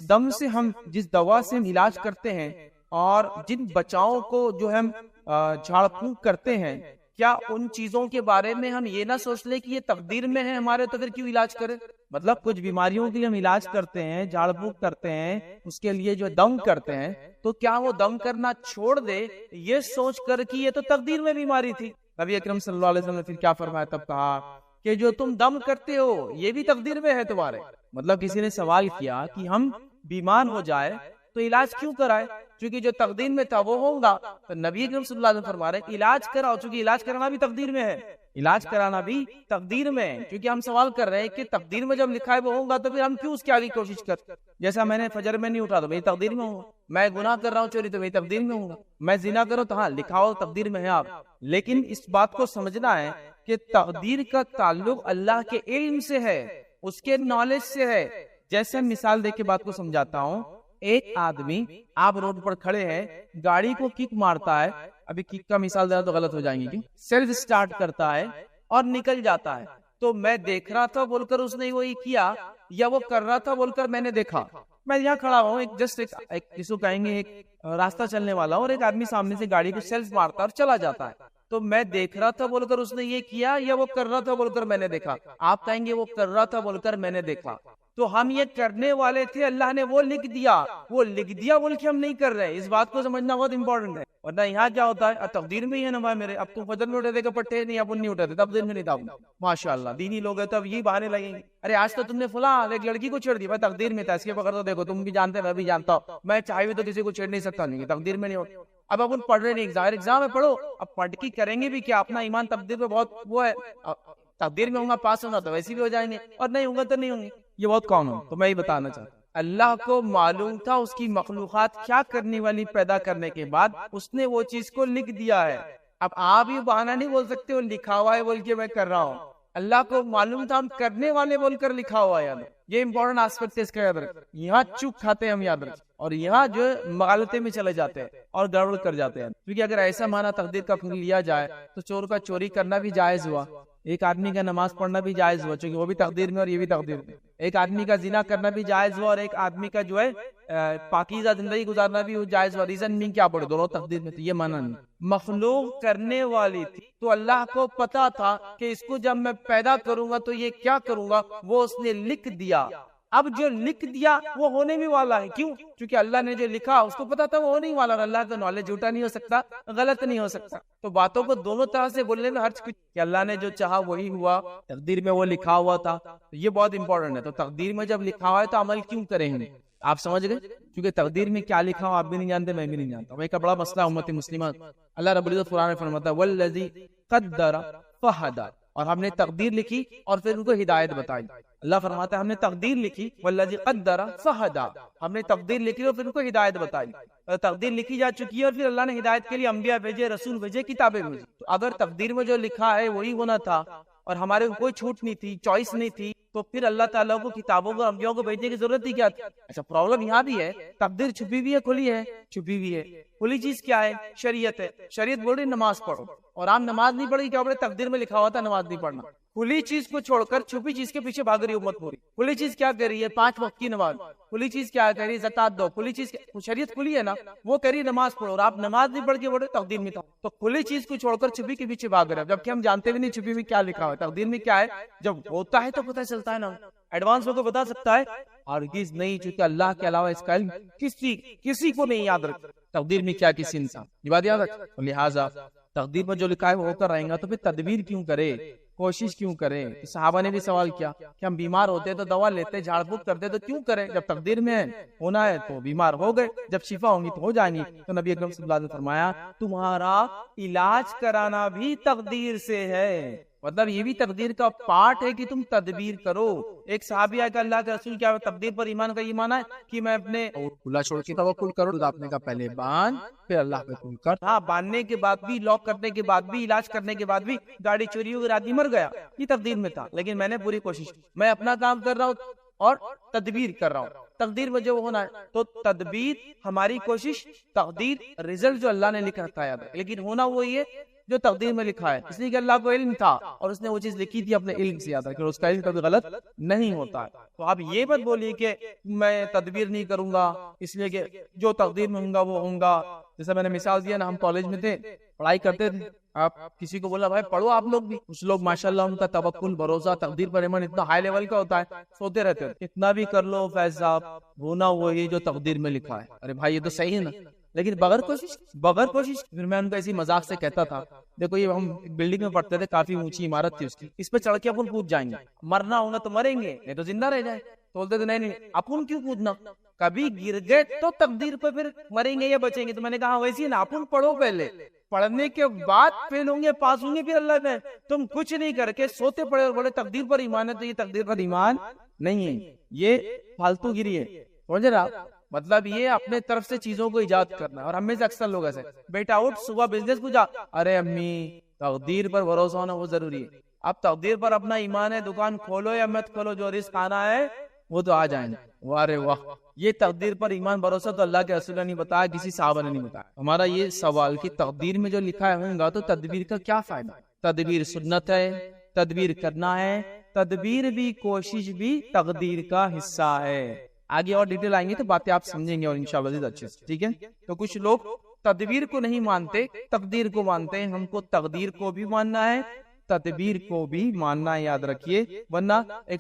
دوا سے ہم علاج کرتے ہیں اور جن بچاؤں کو جو ہم جھاڑ پھونک کرتے ہیں، کیا ان چیزوں کے بارے میں ہم یہ نہ سوچ لیں کہ یہ تقدیر میں ہے ہمارے، تو پھر کیوں علاج کریں؟ مطلب کچھ بیماریوں کے لیے ہم علاج کرتے ہیں، جھاڑ پھونک کرتے ہیں، اس کے لیے جو دم کرتے ہیں، تو کیا وہ دم کرنا چھوڑ دے یہ سوچ کر کہ یہ تو تقدیر میں بیماری تھی؟ نبی اکرم صلی اللہ علیہ وسلم نے پھر کیا فرمایا، تب کہا کہ جو تم دم کرتے ہو یہ بھی تقدیر میں ہے تمہارے۔ مطلب کسی نے سوال کیا کہ ہم بیمار ہو جائے تو علاج کیوں کرائے، چونکہ جو تقدیر میں تھا وہ ہوگا، تو نبی اکرم صلی اللہ علیہ وسلم فرما رہے کہ علاج کراؤ، چونکہ علاج کرانا بھی تقدیر میں ہے، علاج کرانا بھی تقدیر میں ہے، کیونکہ ہم سوال کر رہے ہیں کہ تقدیر میں جب لکھا ہے وہ ہوگا تو پھر ہم کیوں اس کی آگے کوشش کرتے؟ جیسا میں نے فجر میں نہیں اٹھا تو میری تقدیر میں ہوں گا، میں گناہ کر رہا ہوں چوری تو میری تقدیر میں ہوں گا، میں زنا کروں تو ہاں لکھا ہو تقدیر میں ہے آپ، لیکن اس بات کو سمجھنا ہے کہ تقدیر کا تعلق اللہ کے علم سے ہے، اس کے نالج سے ہے۔ جیسے مثال دے کے بات کو سمجھاتا ہوں، ایک آدمی آپ روڈ پر کھڑے ہیں، گاڑی کو کک مارتا ہے، ابھی کک کا مثال دینا تو غلط ہو جائیں گے، سیلف سٹارٹ کرتا ہے اور نکل جاتا ہے، تو میں دیکھ رہا تھا بول کر اس نے وہی کیا، یا وہ کر رہا تھا بول کر میں نے دیکھا؟ میں یہاں کھڑا ہوں، ایک جس کو کہیں گے ایک راستہ چلنے والا ہوں، اور ایک آدمی سامنے سے گاڑی کو سیلف مارتا ہے اور چلا جاتا ہے، تو میں دیکھ رہا تھا بول کر اس نے یہ کیا، یا وہ کر رہا تھا بول کر میں نے دیکھا؟ آپ کہیں گے وہ کر رہا تھا بول کر میں نے دیکھا، تو ہم یہ کرنے والے تھے، اللہ نے وہ لکھ دیا بول کے ہم نہیں کر رہے، اس بات کو سمجھنا بہت امپورٹنٹ ہے۔ ورنہ یہاں کیا ہوتا ہے، تقدیر میں ہی ہے نا بھائی میرے، اب تم فجر میں اٹھے تھے کہ پٹھے نہیں، اب نہیں اٹھے تھے، تقدیر میں نہیں تھا، ماشاءاللہ دینی لوگ ہیں تو اب یہ بہانے لگیں گے، ارے آج تو تم نے فلاں ایک لڑکی کو چھیڑ دی، بھائی تقدیر میں تھا، اس کے بغیر تو دیکھو تم بھی جانتے میں بھی جانتا ہوں، میں چاہے بھی تو کسی کو چھیڑ نہیں سکتا، نہیں تقدیر میں نہیں ہوتا۔ اب اپن پڑھ رہے نہیں، ایگزام میں پڑھو، اب پڑھ کے کریں گے بھی کیا، اپنا ایمان تقدیر پہ بہت وہ ہے، تقدیر میں ہوں گا پاس ہونا تو ویسے بھی ہو جائیں گے، اور نہیں ہوں گا تو نہیں ہوں گے، یہ بہت کامن ہے۔ تو میں یہ بتانا چاہتا ہوں اللہ کو معلوم تھا اس کی مخلوقات کیا کرنے والی پیدا کرنے کے بعد اس نے وہ چیز کو لکھ دیا ہے۔ اب آپ یہ بہانہ نہیں بول سکتے وہ لکھا ہوا ہے بول کے میں کر رہا ہوں، اللہ کو معلوم تھا ہم کرنے والے بول کر لکھا ہوا ہے، یہ امپورٹنٹ آسپیکٹ ہے اس کا، یاد رکھ۔ یہاں چوک کھاتے ہیں ہم، یاد رکھ، اور یہاں جو مغالطے میں چلے جاتے ہیں اور گڑبڑ کر جاتے ہیں، کیونکہ اگر ایسا معنی تقدیر کا پھر لیا جائے تو چور کا چوری کرنا بھی جائز ہوا، ایک آدمی کا نماز پڑھنا بھی جائز ہوا، چونکہ وہ بھی تقدیر میں اور یہ بھی تقدیر میں، ایک آدمی کا زنا کرنا بھی جائز ہوا اور ایک آدمی کا جو ہے پاکیزہ زندگی گزارنا بھی جائز ہوا، ریزن نہیں کیا پڑے، دونوں تقدیر میں، تو یہ معنی نہیں۔ مخلوق کرنے والی تھی تو اللہ کو پتا تھا کہ اس کو جب میں پیدا کروں گا تو یہ کیا کروں گا، وہ اس نے لکھ دیا۔ اب جو لکھ دیا وہ ہونے بھی والا ہے، کیوں؟ کیونکہ اللہ نے جو لکھا اس کو پتا تھا وہ ہونے ہی والا، اللہ کا نالج جھوٹا نہیں ہو سکتا، غلط نہیں ہو سکتا۔ تو باتوں کو دونوں طرح سے بولنے میں حرج کچھ، کہ اللہ نے جو چاہا وہی ہوا، تقدیر میں وہ لکھا ہوا تھا، یہ بہت امپورٹنٹ ہے۔ تو تقدیر میں جب لکھا ہوا ہے تو عمل کیوں کریں ہم، آپ سمجھ گئے؟ کیونکہ تقدیر میں کیا لکھا ہو آپ بھی نہیں جانتے، میں بھی نہیں جانتا، وہ ایک بڑا مسئلہ امت مسلمہ۔ اللہ رب العزت قرآن میں فرماتا ہے والذی قدر فہدی، اور ہم نے تقدیر لکھی اور پھر ان کو ہدایت بتائی۔ اللہ فرماتا ہے ہم نے تقدیر لکھی والذی قدر فہدی، ہم نے تقدیر لکھی اور پھر ان کو ہدایت بتائی۔ تقدیر لکھی جا چکی ہے اور پھر اللہ نے ہدایت کے لیے انبیاء بھیجے، رسول بھیجے، کتابیں بھیجی۔ تو اگر تقدیر میں جو لکھا ہے وہی ہونا تھا اور ہمارے کو کوئی چھوٹ نہیں تھی، چوائس نہیں تھی، تو پھر اللہ تعالیٰ کو کتابوں کو انبیاء کو بھیجنے کی ضرورت ہی کیا تھی؟ اچھا پرابلم یہاں بھی ہے، تقدیر چھپی بھی ہے کھلی ہے، چھپی بھی ہے۔ کھلی چیز کیا ہے؟ شریعت ہے، شریعت بول رہی نماز پڑھو، اور آپ نماز نہیں پڑھی، کیا بولے تقدیر میں لکھا ہوا تھا نماز نہیں پڑھنا۔ کھلی چیز کو چھوڑ کر چھپی چیز کے پیچھے بھاگ رہی امت پوری۔ کھلی چیز کیا کر رہی ہے؟ 5 وقت کی نماز۔ کھلی چیز کیا کر رہی ہے؟ زکات دو۔ کھلی چیز شریعت کھلی ہے نا، وہ کہہ رہی ہے نماز پڑھو، اور آپ نماز نہیں پڑھ کے بولے تقدیر میں تھا۔ تو کھلی چیز کو چھوڑ کر چھپی کے پیچھے بھاگ رہے ہیں، جبکہ ہم جانتے بھی نہیں چھپی میں کیا لکھا ہے، تقدیر میں کیا ہے۔ جب ہوتا ہے تو پتہ چلتا ہے نا، ایڈوانس میں کو بتا سکتا ہے، ہرگز نہیں، چونکہ اللہ کے علاوہ اس کا علم کسی کو نہیں یاد رکھ تقدیر میں کیا کسی انسان، یہ بات یاد رکھ۔ لہٰذا تقدیر میں جو لکھا ہے وہ ہو کر رہے گا، تو پھر تدبیر کیوں کرے، کوشش کیوں کریں؟ صحابہ نے بھی سوال کیا کہ ہم بیمار ہوتے تو دوا لیتے، جھاڑ پھونک کرتے تو کیوں کریں؟ جب تقدیر میں ہے ہونا ہے تو بیمار ہو گئے، جب شفا ہوں گی تو ہو جائیں گی۔ تو نبی اکرم صلی اللہ علیہ وسلم نے فرمایا تمہارا علاج کرانا بھی تقدیر سے ہے، مطلب یہ بھی تقدیر کا پارٹ ہے کہ تم تدبیر کرو. ایک صحابی آیا کہ اللہ کے رسول کیا تقدیر پر ایمان کا ایمان ہے کہ میں اپنے کھلا چھوڑ کے توکل کرو. آپ نے کہا پہلے باندھ پھر اللہ پہ توکل کر. ہاں باندھنے کے بعد بھی، لاک کرنے کے بعد بھی، علاج کرنے کے بعد بھی گاڑی چوری ہو گئی، آدمی مر گیا، یہ تقدیر میں تھا، لیکن میں نے پوری کوشش کی، میں اپنا کام کر رہا ہوں اور تدبیر کر رہا ہوں. تقدیر میں جو ہونا ہے تو تدبیر ہماری کوشش، تقدیر رزلٹ جو اللہ نے لکھا تھا یاد ہے، لیکن ہونا وہی ہے جو تقدیر میں لکھا ہے. اس لیے کہ اللہ کو علم تھا اور اس نے وہ چیز لکھی تھی اپنے علم سے، یاد رکھیں اس کا علم کبھی غلط نہیں ہوتا ہے. تو آپ یہ مت بولیے کہ میں تدبیر نہیں کروں گا اس لیے کہ جو تقدیر میں ہوں گا وہ ہوں گا. جیسے میں نے مثال دیا نا، ہم کالج میں تھے، پڑھائی کرتے تھے، آپ کسی کو بولا بھائی پڑھو آپ لوگ بھی، کچھ لوگ ماشاءاللہ ان کا توکل، بھروسہ، تقدیر پر ایمان اتنا ہائی لیول کا ہوتا ہے، سوتے رہتے ہیں. اتنا بھی کر لو فیض صاحب، ہونا وہی جو تقدیر میں لکھا ہے. ارے بھائی یہ تو صحیح ہے نا، لیکن بغیر کوشش. پھر میں ان کو ایسی مذاق سے کہتا تھا، دیکھو یہ ہم بلڈنگ میں پڑھتے تھے، کافی اونچی عمارت تھی اس کی، اس پہ چڑھ کے اپن کود جائیں گے، مرنا ہوگا تو مریں گے نہیں تو زندہ رہ جائیں. تو بولتے تھے نہیں اپن کیوں کودنا، کبھی گر گئے تو تقدیر پہ پھر مریں گے یا بچیں گے. تو میں نے کہا ویسی نا، اپن پڑھو پہلے، پڑھنے کے بعد فیل ہوں گے پاس ہوں گے پھر اللہ میں. تم کچھ نہیں کر کے سوتے پڑے اور بولے تقدیر پر ایمان ہے، تو یہ تقدیر پر ایمان نہیں ہے، یہ فالتو گیری ہے. سمجھ رہے آپ؟ مطلب یہ اپنے طرف سے چیزوں کو ایجاد کرنا ہے. اور ہم میں سے اکثر لوگ ایسے، بیٹا اٹھ صبح بزنس کو جا، ارے امی تقدیر پر بھروسہ ہونا وہ ضروری ہے. اب تقدیر پر اپنا ایمان ہے، دکان کھولو یا مت کھولو، جو رزق آنا ہے وہ تو آ جائیں گے. وارے واہ، یہ تقدیر پر ایمان بھروسہ تو اللہ کے رسول نے نہیں بتایا، کسی صحابہ نے نہیں بتایا. ہمارا یہ سوال کہ تقدیر میں جو لکھا ہے ہوگا تو تدبیر کا کیا فائدہ؟ تدبیر سنت ہے، تدبیر کرنا ہے، تدبیر بھی کوشش بھی تقدیر کا حصہ ہے. آگے اور ڈیٹیل آئیں گے تو باتیں آپ سمجھیں گے اور انشاءاللہ اچھے سے. ٹھیک ہے، تو کچھ لوگ تدبیر کو نہیں مانتے، تقدیر کو مانتے ہیں. ہم کو تقدیر کو بھی ماننا ہے، تدبیر کو بھی ماننا ہے، یاد رکھیے. ورنہ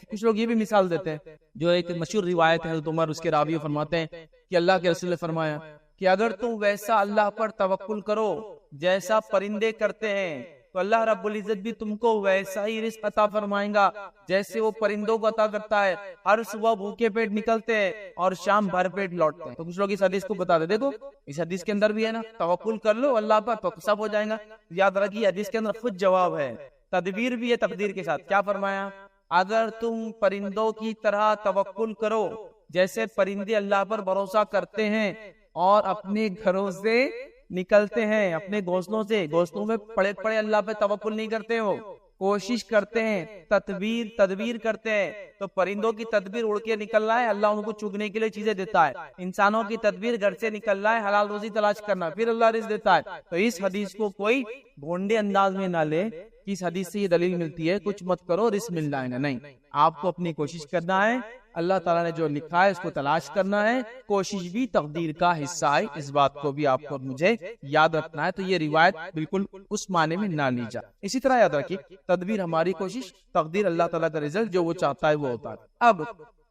کچھ لوگ یہ بھی مثال دیتے ہیں، جو ایک مشہور روایت ہے حضرت عمر، اس کے راوی فرماتے ہیں کہ اللہ کے رسول نے فرمایا کہ اگر تم ویسا اللہ پر توکل کرو جیسا پرندے کرتے ہیں تو اللہ رب العزت بھی تم کو ویسا ہی رزق عطا فرمائیں گا جیسے وہ پرندوں کو عطا کرتا ہے. ہر صبح بھوکے پیٹ نکلتے ہیں اور شام بھر پیٹ لوٹتے ہیں. تو کچھ لوگ اس حدیث کو بتا دے، دیکھو اس حدیث کے اندر بھی ہے نا، توکل کر لو اللہ پر تو سب ہو جائے گا. یاد رکھیے حدیث کے اندر خود جواب ہے، تدبیر بھی ہے تقدیر کے ساتھ. کیا فرمایا؟ اگر تم پرندوں کی طرح توکل کرو جیسے پرندے اللہ پر بھروسہ کرتے ہیں اور اپنے گھروں سے نکلتے ہیں، اپنے گھونسلوں میں پڑے پڑے اللہ پہ توکل نہیں کرتے، وہ کوشش کرتے ہیں، تدبیر کرتے ہیں. تو پرندوں کی تدبیر اڑ کے نکل رہا ہے، اللہ ان کو چگنے کے لیے چیزیں دیتا ہے. انسانوں کی تدبیر گھر سے نکل رہا ہے، حلال روزی تلاش کرنا، پھر اللہ رزق دیتا ہے. تو اس حدیث کو کوئی بھونڈے انداز میں نہ لے، اس حدیث سے یہ دلیل ملتی ہے کچھ مت کرو رزق مل جائے گا. نہیں، آپ کو اپنی کوشش کرنا ہے، اللہ تعالیٰ نے جو لکھا ہے اس کو تلاش کرنا ہے. کوشش بھی تقدیر کا حصہ ہے، اس بات کو بھی آپ کو مجھے یاد رکھنا ہے. تو یہ روایت بالکل اس معنی میں نہ لی جائے. اسی طرح یاد رکھیے تدبیر ہماری کوشش، تقدیر اللہ تعالیٰ کا رزلٹ، جو وہ چاہتا ہے وہ ہوتا ہے. اب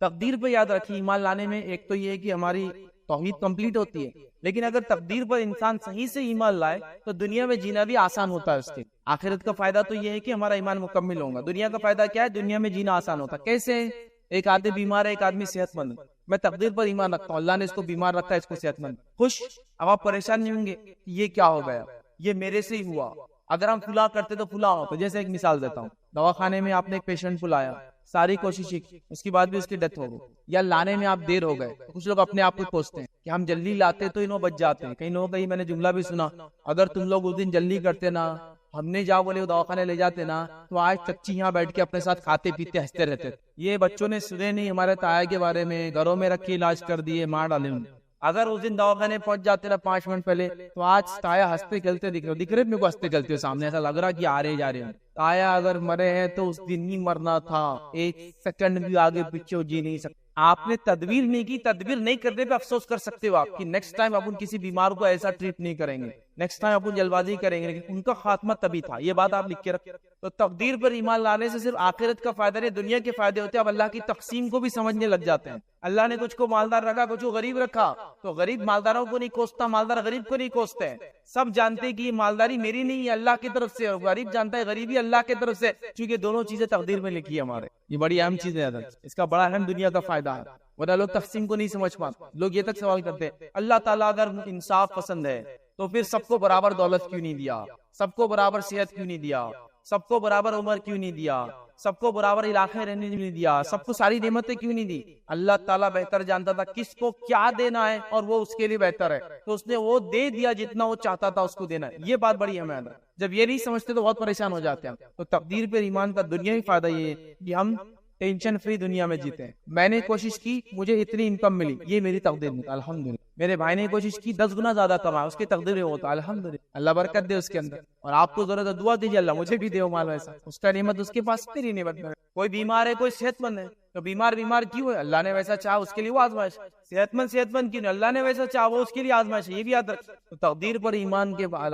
تقدیر پہ یاد رکھیے ایمان لانے میں ایک تو یہ ہے کہ ہماری توحید کمپلیٹ ہوتی ہے، لیکن اگر تقدیر پر انسان صحیح سے ایمان لائے تو دنیا میں جینا بھی آسان ہوتا ہے اس کے. آخرت کا فائدہ تو یہ ہے کہ ہمارا ایمان مکمل ہوگا. دنیا کا فائدہ کیا ہے؟ دنیا میں جینا آسان ہوتا ہے. کیسے؟ ایک آدمی بیمار ہے، ایک آدمی صحت مند. میں تقدیر پر ایمان رکھتا ہوں، اللہ نے اس کو بیمار رکھا ہے، اس کو صحت مند، خوش. اب آپ پریشان نہیں ہوں گے یہ کیا ہو گیا، یہ میرے سے ہی ہوا، اگر ہم فلاں کرتے تو فلاں ہوتا. جیسے ایک مثال دیتا ہوں، دواخانے میں آپ نے ایک پیشنٹ کو لایا، ساری کوشش کی، اس کے بعد بھی اس کی ڈیتھ ہو گئی، یا لانے میں آپ دیر ہو گئے. کچھ لوگ اپنے آپ کو کوستے ہیں کہ ہم جلدی لاتے تو انہوں بچ جاتے ہیں. کئی لوگوں کا میں نے جملہ بھی سنا، اگر تم لوگ اس دن جلدی کرتے نا، ہم نے جا بولے دواخانے لے جاتے نا، تو آج چچی یہاں بیٹھ کے اپنے ساتھ کھاتے پیتے ہنستے رہتے. یہ بچوں نے سنے نہیں ہمارے تایا کے بارے میں، گھروں میں رکھ کے علاج کر دیے، مار ڈالے انہیں. اگر اس دن دواخانے پہنچ جاتے نا 5 منٹ پہلے، تو آج تایا ہنستے کھیلتے دکھ رہے میرے کو، ہنستے کھیلتے سامنے، ایسا لگ رہا کہ آ رہے جا رہے ہیں. تایا اگر مرے ہیں تو اس دن ہی مرنا تھا، 1 سیکنڈ بھی آگے پیچھے جی نہیں سکتے. آپ نے تدبیر نہیں کی، تدبیر نہیں کرنے پہ افسوس کر سکتے ہو آپ کی نیکسٹ ٹائم اپن کسی بیمار کو ایسا ٹریٹ نہیں کریں گے، نیکسٹ ٹائم اپن جلد بازی کریں گے، لیکن ان کا خاتمہ تبھی تھا. یہ بات آپ لکھ کے رکھ. تو تقدیر پر ایمان لانے سے صرف آخرت کا فائدہ نہیں، دنیا کے فائدے ہوتے ہیں. اب اللہ کی تقسیم کو بھی سمجھنے لگ جاتے ہیں. اللہ نے کچھ کو مالدار رکھا، کچھ کو غریب رکھا، تو غریب مالداروں کو نہیں کوستا، مالدار غریب کو نہیں کوستے ہیں. سب جانتے ہیں کہ یہ مالداری میری نہیں ہے، اللہ کی طرف سے، اور غریب جانتا ہے غریبی اللہ کی طرف سے، چونکہ دونوں چیزیں تقدیر میں لکھی ہے ہمارے. یہ بڑی اہم چیز ہے، اس کا بڑا اہم دنیا کا فائدہ ہے. ورنہ لوگ تقسیم کو نہیں سمجھ پاتے. لوگ یہ تک سوال کرتے ہیں اللہ تعالیٰ اگر انصاف پسند ہے تو پھر سب کو برابر دولت کیوں نہیں دیا، سب کو برابر صحت کیوں نہیں دیا، سب کو برابر عمر کیوں نہیں دیا؟ سب کو برابر علاقے رہنے نہیں دیا؟ سب کو ساری نعمتیں کیوں نہیں دی؟ اللہ تعالیٰ بہتر جانتا تھا کس کو کیا دینا ہے اور وہ اس کے لیے بہتر ہے، تو اس نے وہ دے دیا جتنا وہ چاہتا تھا اس کو دینا ہے۔ یہ بات بڑی اہم ہے۔ جب یہ نہیں سمجھتے تو بہت پریشان ہو جاتے ہیں۔ تو تقدیر پر ایمان کا دنیاوی فائدہ یہ ہے کہ ہم ٹینشن فری دنیا میں جیتے ہیں۔ میں نے کوشش کی، مجھے اتنی انکم ملی، یہ میری تقدیر میں تھا، الحمدللہ۔ میرے بھائی نے کوشش کی 10 گنا زیادہ کمایا، اس کی تقدیر میں ہوتا، الحمدللہ، اللہ برکت دے اس کے اندر۔ اور آپ کو ضرورت ہے دعا دیجیے، اللہ مجھے بھی دے مال ویسا، اس کا نعمت اس کے پاس، میری نعمت میں۔ کوئی بیمار ہے، کوئی صحت مند ہے، تو بیمار کیوں ہے؟ اللہ نے ویسا چاہا، اس کے لیے وہ آزمائش۔ صحت مند کیوں نہیں؟ اللہ نے ویسا چاہا، وہ اس کے لیے آزمائش ہے، یہ بھی یاد رکھ۔ تو تقدیر پر ایمان کے بعد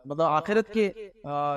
مطلب آخرت کے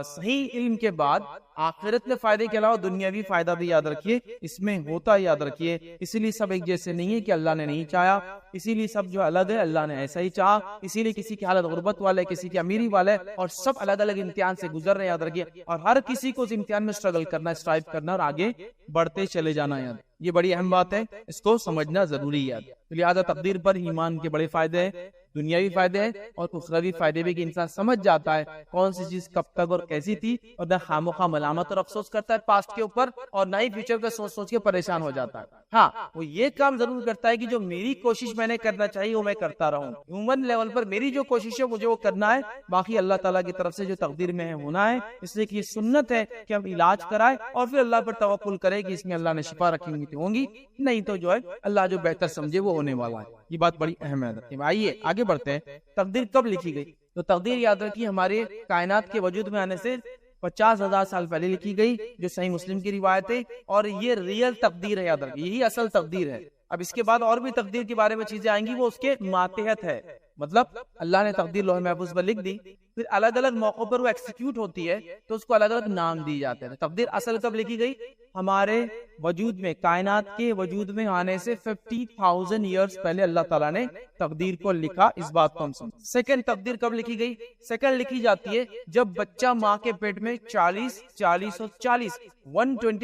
صحیح علم کے بعد آخرت میں فائدے کے علاوہ دنیاوی فائدہ بھی یاد رکھیے، اس میں ہوتا یاد رکھیے۔ اسی لیے سب ایک جیسے نہیں ہے کہ اللہ نے نہیں چاہا، اسی لیے سب جو الگ ہے اللہ نے ایسا ہی چاہا، اسی لیے کسی کی حالت غربت والے، کسی کی امیری والے، اور سب الگ الگ امتحان سے گزر رہے ہیں، یاد رکھیے۔ اور ہر کسی کو اس امتحان میں اسٹرگل کرنا، اسٹرائیو کرنا اور آگے بڑھتے چلے جانا، یاد یہ بڑی اہم بات ہے، اس کو سمجھنا ضروری ہے۔ لہٰذا تقدیر پر ایمان کے بڑے فائدے ہیں، دنیاوی فائدے ہیں اور اخروی فائدے بھی، کہ انسان سمجھ جاتا ہے کون سی چیز کب تک اور کیسی تھی، اور نہ خامخواہ ملامت اور افسوس کرتا ہے پاسٹ کے اوپر، اور نہ ہی فیوچر کا سوچ سوچ کے پریشان ہو جاتا ہے۔ ہاں، وہ یہ کام ضرور کرتا ہے کہ جو میری کوشش میں نے کرنا چاہیے وہ میں کرتا رہوں، ہیومن لیول پر میری جو کوشش ہے مجھے وہ کرنا ہے، باقی اللہ تعالیٰ کی طرف سے جو تقدیر میں ہے ہونا ہے۔ اس لیے کہ یہ سنت ہے کہ ہم علاج کرائے اور پھر اللہ پر توکل کرے کہ اس میں اللہ نے شفا رکھی ہوں گی، نہیں تو جو ہے اللہ جو بہتر سمجھے وہ ہونے والا ہے۔ یہ بات بڑی اہم ہے۔ آئیے آگے بڑھتے ہیں۔ تقدیر کب لکھی گئی؟ تو تقدیر یاد رکھیے ہمارے کائنات کے وجود میں آنے سے 50,000 سال پہلے لکھی گئی، جو صحیح مسلم کی روایت ہے، اور یہ ریئل تقدیر ہے، یاد رکھیے یہی اصل تقدیر ہے۔ اب اس کے بعد اور بھی تقدیر کے بارے میں چیزیں آئیں گی، وہ اس کے ماتحت ہے، مطلب اللہ نے تقدیر لوح محفوظ پر لکھ دی، پھر الگ الگ موقعوں پر وہ ایکسیکیوٹ ہوتی ہے تو اس کو الگ الگ نام دی جاتے ہیں۔ تقدیر اصل کب لکھی گئی؟ ہمارے وجود میں، کائنات کے وجود میں آنے سے 50,000 ایئرز پہلے اللہ تعالیٰ نے تقدیر کو لکھا، اس بات کو ہم سمجھ۔ سیکنڈ تقدیر کب لکھی گئی؟ سیکنڈ لکھی جاتی ہے جب بچہ ماں کے پیٹ میں 120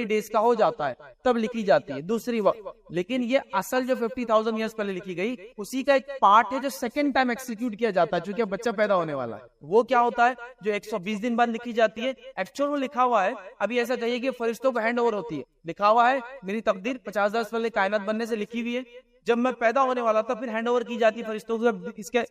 ڈیز کا ہو جاتا ہے، تب لکھی جاتی ہے دوسری وقت۔ لیکن یہ اصل جو 50,000 ایئرز پہلے لکھی گئی، اسی کا ایک پارٹ ہے جو سیکنڈ ٹائم ایکسیکیوٹ کیا جاتا ہے، چونکہ بچہ پیدا ہونے والا ہے۔ وہ کیا ہوتا ہے؟ جو 120 دن بعد لکھی جاتی ہے، ایکچوئل وہ لکھا ہوا ہے، ابھی ایسا کہیے کہ فرشتوں کو ہینڈ اوور ہوتی ہے، لکھا ہوا ہے میری تقدیر 50,000 پہلے کائنات بننے سے لکھی ہوئی ہے، جب میں پیدا ہونے والا تھا پھر ہینڈ اوور کی جاتی ہے فرشتوں کو، اس کے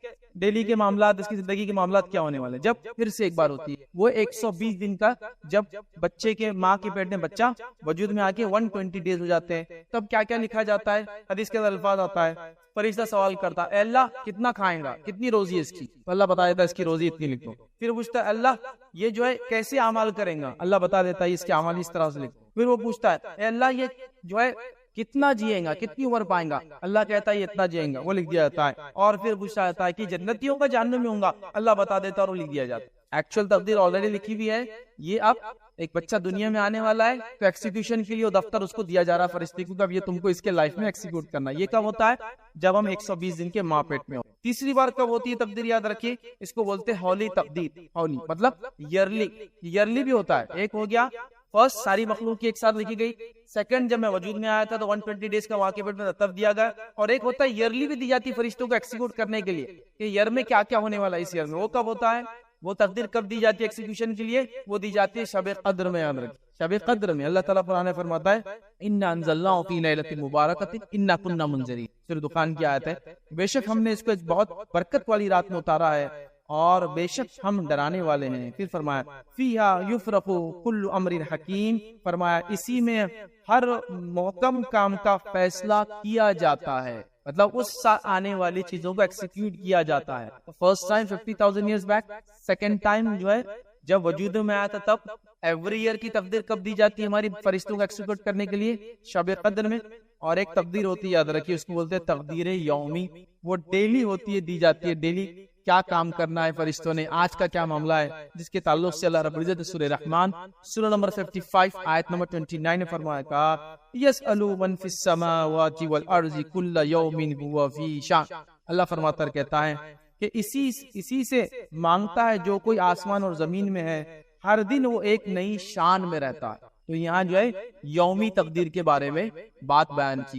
ڈیلی کے معاملات، اس کی زندگی کے معاملات کیا ہونے والے، جب پھر سے ایک بار ہوتی ہے وہ 120 دن کا، جب بچے کے ماں کے پیٹ میں بچہ وجود میں آ کے 120 ڈیز ہو جاتے ہیں، تب کیا کیا لکھا جاتا ہے؟ حدیث کے الفاظ آتا ہے، فرشتہ سوال کرتا ہے اے اللہ کتنا کھائیں گا، کتنی روزی ہے اس کی، اللہ بتا دیتا ہے اس کی روزی اتنی لکھو۔ پھر پوچھتا ہے اللہ یہ جو ہے کیسے اعمال کریں گا، اللہ بتا دیتا ہے اس کے اعمال اس طرح سے لکھو۔ پھر وہ پوچھتا ہے اے اللہ یہ جو ہے کتنا جیئے گا، کتنی عمر پائیں گا، اللہ کہتا ہے یہ اتنا جیئیں گا، وہ لکھ دیا جاتا ہے۔ اور پھر پوچھا جاتا ہے کہ جنتیوں کا جہنم میں ہوں گا، اللہ بتا دیتا ہے اور وہ لکھ دیا جاتا ہے۔ ایکچوئل تقدیر آلریڈی لکھی ہوئی ہے، یہ اب ایک بچہ دنیا میں آنے والا ہے تو ایکسیکیوشن کے لیے وہ دفتر اس کو دیا جا رہا ہے فرشتے کو، اب یہ تم کو اس کے لائف میں ایکسیکیوٹ کرنا ہے۔ یہ کب ہوتا ہے؟ جب ہم 120 دن کے ماں پیٹ میں ہو۔ تیسری بار کب ہوتی ہے تقدیر؟ یاد رکھیے اس کو بولتے ہیں ہولی تقدیر، ہولی مطلب ایئرلی بھی ہوتا ہے۔ ایک ہو گیا فرسٹ ساری مخلوق کی ایک ساتھ لکھی گئی، سیکنڈ جب میں وجود میں آیا تھا تو 120 ڈیز کا واقع پیٹ میں تب دیا گیا، اور ایک ہوتا ہے ایئرلی بھی دی جاتی ہے فرشتوں کو ایکسیکیوٹ کرنے کے لیے کہ ایئر میں کیا کیا ہونے والا ہے، اس ایئر میں وہ کب ہوتا ہے؟ وہ تقدیر کب دی جاتی ہے ایکسیکیوشن کے لیے؟ وہ دی جاتی ہے شب قدر میں، یاد رکھیں شب قدر میں۔ اللہ تعالیٰ قرآن میں فرماتا ہے انا انزلناہ فی لیلۃ مبارکۃ انا کنا منذرین، سورۃ دخان کی آیت ہے، بے شک ہم نے اس کو ایک بہت برکت والی رات میں اتارا ہے اور بے شک ہم ڈرانے والے ہیں۔ پھر فرمایا فیہا یفرق کل امر حکیم، فرمایا اسی میں ہر محکم کام کا فیصلہ کیا جاتا ہے، مطلب اس آنے والی چیزوں کو ایکسیکیوٹ کیا جاتا ہے۔ First time 50,000 years back, second time جو ہے جب وجود میں آیا تھا تب۔ ایوری ایئر کی تقدیر کب دی جاتی ہے ہماری فرشتوں کو ایکسیکیوٹ کرنے کے لیے؟ شب قدر میں۔ اور ایک تقدیر ہوتی ہے یاد رکھیے اس کو بولتے ہیں تقدیر یومی، وہ ڈیلی ہوتی ہے، دی جاتی ہے ڈیلی، کیا کام کرنا ہے فرشتوں نے، آج کا کیا معاملہ ہے، جس کے تعلق سے اللہ رب العزت سورہ رحمان سورہ نمبر 55 آیت نمبر 29 نے فرمایا کہا یسألوا من فی السماوات والارض کل یوم هو فی شأن، اللہ فرماتا کہتا ہے کہ اسی سے مانگتا ہے جو کوئی آسمان اور زمین میں ہے، ہر دن وہ ایک نئی شان میں رہتا ہے۔ تو یہاں جو ہے یومی تقدیر کے بارے میں بات بیان کی۔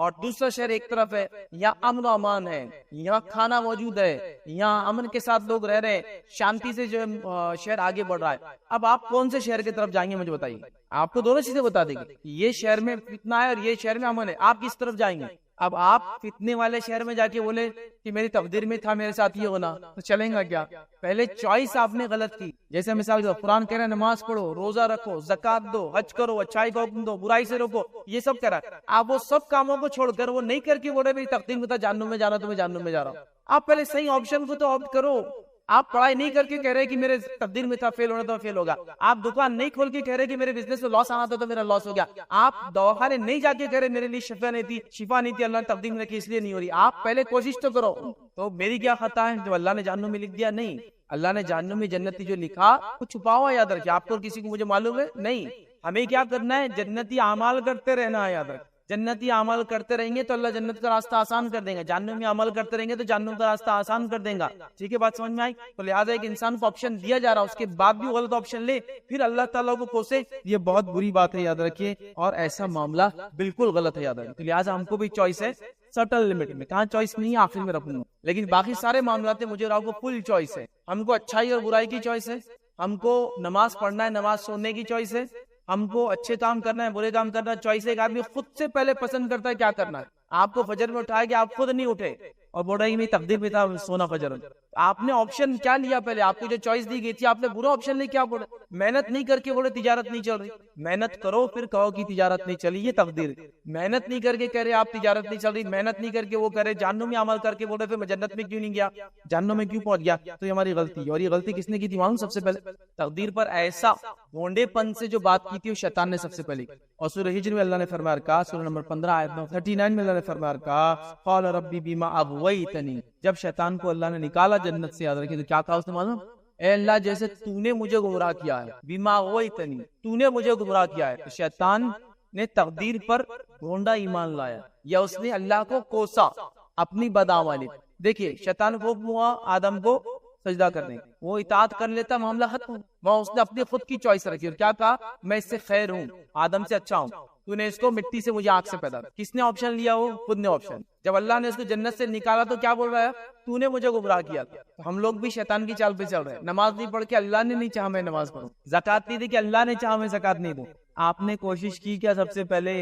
اور دوسرا شہر ایک طرف ہے، یہاں امن و امان ہے، یہاں کھانا موجود ہے، یہاں امن کے ساتھ لوگ رہ رہے ہیں، شانتی سے جو شہر آگے بڑھ رہا ہے۔ اب آپ کون سے شہر کی طرف جائیں گے مجھے بتائیے، آپ کو دونوں چیزیں بتا دیں گے، یہ شہر میں فتنہ ہے اور یہ شہر میں امن ہے، آپ کس طرف جائیں گے؟ اب آپ فتنے والے شہر میں جا کے بولے کہ میری تقدیر میں تھا میرے ساتھ یہ ہونا، تو چلیں گا کیا؟ پہلے چوائس آپ نے غلط کی۔ جیسے مثال کے قرآن کہہ رہا ہے نماز پڑھو، روزہ رکھو، زکات دو، حج کرو، اچھائی کا حکم دو، برائی سے روکو، یہ سب کہہ رہا ہے۔ آپ وہ سب کاموں کو چھوڑ کر وہ نہیں کر کے بولے میری تقدیر میں تھا جہنم میں جانا تو میں جہنم میں جا رہا ہوں۔ آپ پہلے صحیح آپشن کو تو آپٹ کرو۔ آپ پڑھائی نہیں کر کے کہہ رہے کہ میرے تقدیر میں تھا فیل ہونا تو فیل ہوگا، آپ دکان نہیں کھول کے کہہ رہے کہ میرے بزنس میں لاس آنا تھا تو میرا لاس ہو گیا، آپ دواخانے نہیں جا کے کہہ رہے میرے لیے شفا نہیں تھی اللہ نے تقدیر میں رکھی اس لیے نہیں ہو رہی، آپ پہلے کوشش تو کرو۔ تو میری کیا خطا ہے جو اللہ نے جہنم میں لکھ دیا؟ نہیں، اللہ نے جہنم میں جنتی جو لکھا وہ چھپا ہوا یاد رکھیے، آپ کو اور کسی کو مجھے معلوم ہے نہیں۔ ہمیں کیا کرنا ہے؟ جنتی اعمال کرتے رہنا ہے، یاد رکھ، جنتی عمل کرتے رہیں گے تو اللہ جنت کا راستہ آسان کر دیں گا، جہنم میں عمل کرتے رہیں گے تو جہنم کا راستہ آسان کر دیں گا۔ ٹھیک ہے، بات سمجھ میں آئی؟ تو لہٰذا ایک انسان کو آپشن دیا جا رہا ہے، اس کے بعد بھی غلط آپشن لے پھر اللہ تعالیٰ کو کوسے، یہ بہت بری بات ہے، یاد رکھیے، اور ایسا معاملہ بالکل غلط ہے، یاد رکھیے۔ تو لہٰذا ہم کو بھی چوائس ہے سٹل لمٹ میں، کہاں چوائس نہیں ہے آخر میں رکھوں گا، لیکن باقی سارے معاملات مجھے اور آپ کو فل چوائس ہے۔ ہم کو اچھائی اور برائی کی چوائس ہے، ہم کو نماز پڑھنا ہے، نماز چھوڑنے کی چوائس ہے، ہم کو اچھے کام کرنا ہے، برے کام کرنا ہے، چوائس ہے۔ ایک آدمی خود سے پہلے پسند کرتا ہے کیا کرنا ہے، آپ کو فجر میں اٹھائے کہ آپ خود نہیں اٹھے اور بول رہے میں تقدیر میں تھا سونا فجر میں، آپ نے آپشن کیا لیا؟ پہلے آپ کو جو چوائس دی گئی تھی آپ نے برا آپشن لے کیا بولے؟ محنت نہیں کر کے بولے تجارت نہیں چل رہی، محنت کرو پھر کہو کہ تجارت نہیں چلی، یہ تقدیر۔ محنت نہیں کر کے کہہ رہے آپ تجارت نہیں چل رہی، محنت نہیں کر کے وہ کہہ رہے جہنم میں عمل کر کے بول رہے پھر میں جنت میں کیوں نہیں گیا، جہنم میں کیوں پہنچ گیا؟ تو یہ ہماری غلطی ہے، اور یہ غلطی کس نے کی تھی معلوم؟ سب سے پہلے تقدیر پر ایسا گونڈے پن سے جو بات کی تھی وہ شیطان نے سب سے پہلے کی۔ اور سورہ ہجر میں اللہ نے فرمایا کہا، سورہ نمبر 15 آیت 39 میں اللہ نے فرمایا کہا قال ربی بما اغویتنی، جب شیطان کو اللہ نے نکالا جنت سے، یاد رکھیے تو کیا کہا اس نے معلوم؟ اے اللہ جیسے تو نے مجھے گمراہ کیا ہے، بما اغویتنی، تو نے مجھے گمراہ کیا ہے۔ تو شیطان نے تقدیر پر گھونڈا ایمان لایا، یا اس نے اللہ کو کوسا اپنی بدعملی۔ دیکھیے شیطان کو حکم ہوا آدم کو سجدہ کرنے، وہ اطاعت کر لیتا معاملہ ختم، وہاں اس نے اپنی خود کی چوائس رکھی اور کیا کہا؟ میں اس سے خیر ہوں، آدم سے اچھا ہوں، تو نے اس کو مٹی سے مجھے آنکھ سے پیدا۔ کس نے آپشن لیا؟ ہو خود نے آپشن۔ جب اللہ نے اس کو جنت سے نکالا تو کیا بول رہا ہے؟ تو نے مجھے گمراہ کیا۔ ہم لوگ بھی شیطان کی چال پہ چل رہے ہیں، نماز نہیں پڑھ کے اللہ نے نہیں چاہا میں نماز پڑھوں، زکات نہیں دی کہ اللہ نے چاہا میں زکات نہیں دوں۔ آپ نے کوشش کی کیا؟ سب سے پہلے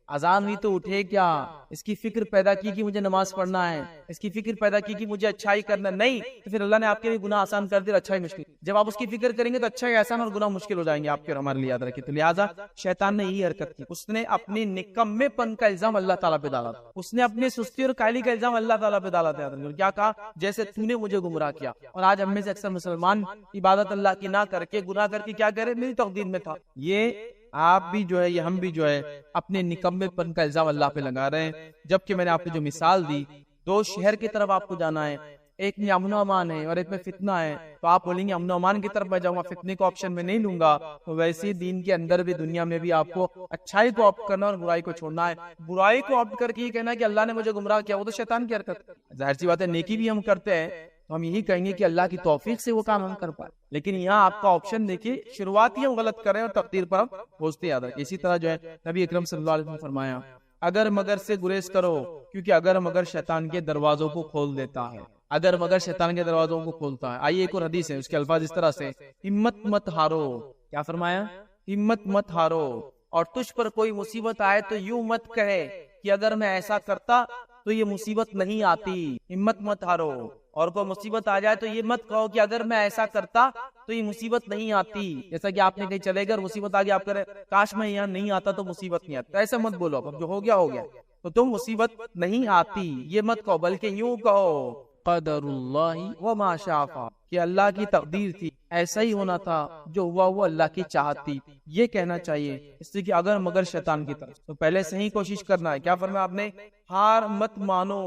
اذان ہوئی تو اٹھے کیا؟ اس کی فکر پیدا کی کہ مجھے نماز پڑھنا ہے، اس کی فکر پیدا کی کہ مجھے اچھائی کرنا نہیں، تو پھر اللہ نے آپ کے لیے گناہ آسان کر دیا، اچھائی مشکل۔ جب آپ اس کی فکر کریں گے تو اچھائی آسان اور گناہ مشکل ہو جائیں گے آپ کے اور ہمارے لیے، یاد رکھیے۔ تو لہٰذا شیطان نے یہی حرکت کی، اس نے اپنے نکمے پن کا الزام اللہ تعالیٰ پہ ڈالا تھا، اس نے اپنے سستی اور کائلی کا الزام اللہ تعالیٰ پہ ڈالا تھا، کیا کہا؟ جیسے تو نے مجھے گمراہ کیا۔ اور آج ہم میں سے اکثر مسلمان عبادت اللہ کی نہ کر کے گناہ کر کے کیا کرے؟ میری تقدیر میں تھا۔ یہ آپ بھی جو ہے، یہ ہم بھی جو ہے اپنے نکمے پن کا الزام اللہ پہ لگا رہے ہیں، جبکہ میں نے آپ کو جو مثال دی، دو شہر کی طرف آپ کو جانا ہے، ایک میں امن و امان ہے اور ایک میں فتنہ ہے، تو آپ بولیں گے امن و امان کی طرف میں جاؤں گا، فتنے کو آپشن میں نہیں لوں گا۔ تو ویسے ہی دین کے اندر بھی دنیا میں بھی آپ کو اچھائی کو آپٹ کرنا اور برائی کو چھوڑنا ہے۔ برائی کو آپٹ کر کے یہ کہنا کہ اللہ نے مجھے گمراہ کیا، وہ تو شیطان کی حرکت۔ ظاہر سی بات ہے نیکی بھی ہم کرتے ہیں تو ہم یہی کہیں گے کہ اللہ کی توفیق سے وہ کام ہم کر پائے، لیکن یہاں آپ کا آپشن دیکھیے شروعات ہی ہم غلط کریں اور تقدیر پر ہم پہنچتے یاد رکھیں۔ اسی طرح جو ہے نبی اکرم صلی اللہ علیہ وسلم نے فرمایا اگر مگر سے گریز کرو، کیونکہ اگر مگر شیطان کے دروازوں کو کھول دیتا ہے، اگر مگر شیطان کے دروازوں کو کھولتا ہے۔ آئیے ایک اور حدیث ہے، اس کے الفاظ اس طرح سے، ہمت مت ہارو، کیا فرمایا؟ ہمت مت ہارو، اور تجھ پر کوئی مصیبت آئے تو یوں مت کہے کہ اگر میں ایسا کرتا تو یہ مصیبت نہیں آتی، ہمت مت ہارو۔ اور کوئی مصیبت آ جائے تو یہ مت کہو کہ اگر میں ایسا کرتا تو یہ مصیبت نہیں آتی، جیسا کہ آپ نے کہیں چلے گئے مصیبت آ گیا، آپ کرے کاش میں یہاں نہیں آتا تو مصیبت نہیں آتی، ایسا مت بولو، اب جو ہو گیا ہو گیا، تو تم مصیبت نہیں آتی یہ مت کہو، بلکہ یوں کہو قدر اللہ وما شاء فعل، کہ اللہ کی تقدیر تھی، ایسا ہی ہونا تھا، جو ہوا وہ اللہ کی چاہت تھی، یہ کہنا چاہیے۔ اس لیے کہ اگر مگر شیطان کی طرف، تو پہلے صحیح کوشش کرنا ہے۔ کیا فرمایا آپ نے؟ ہار مت مانو،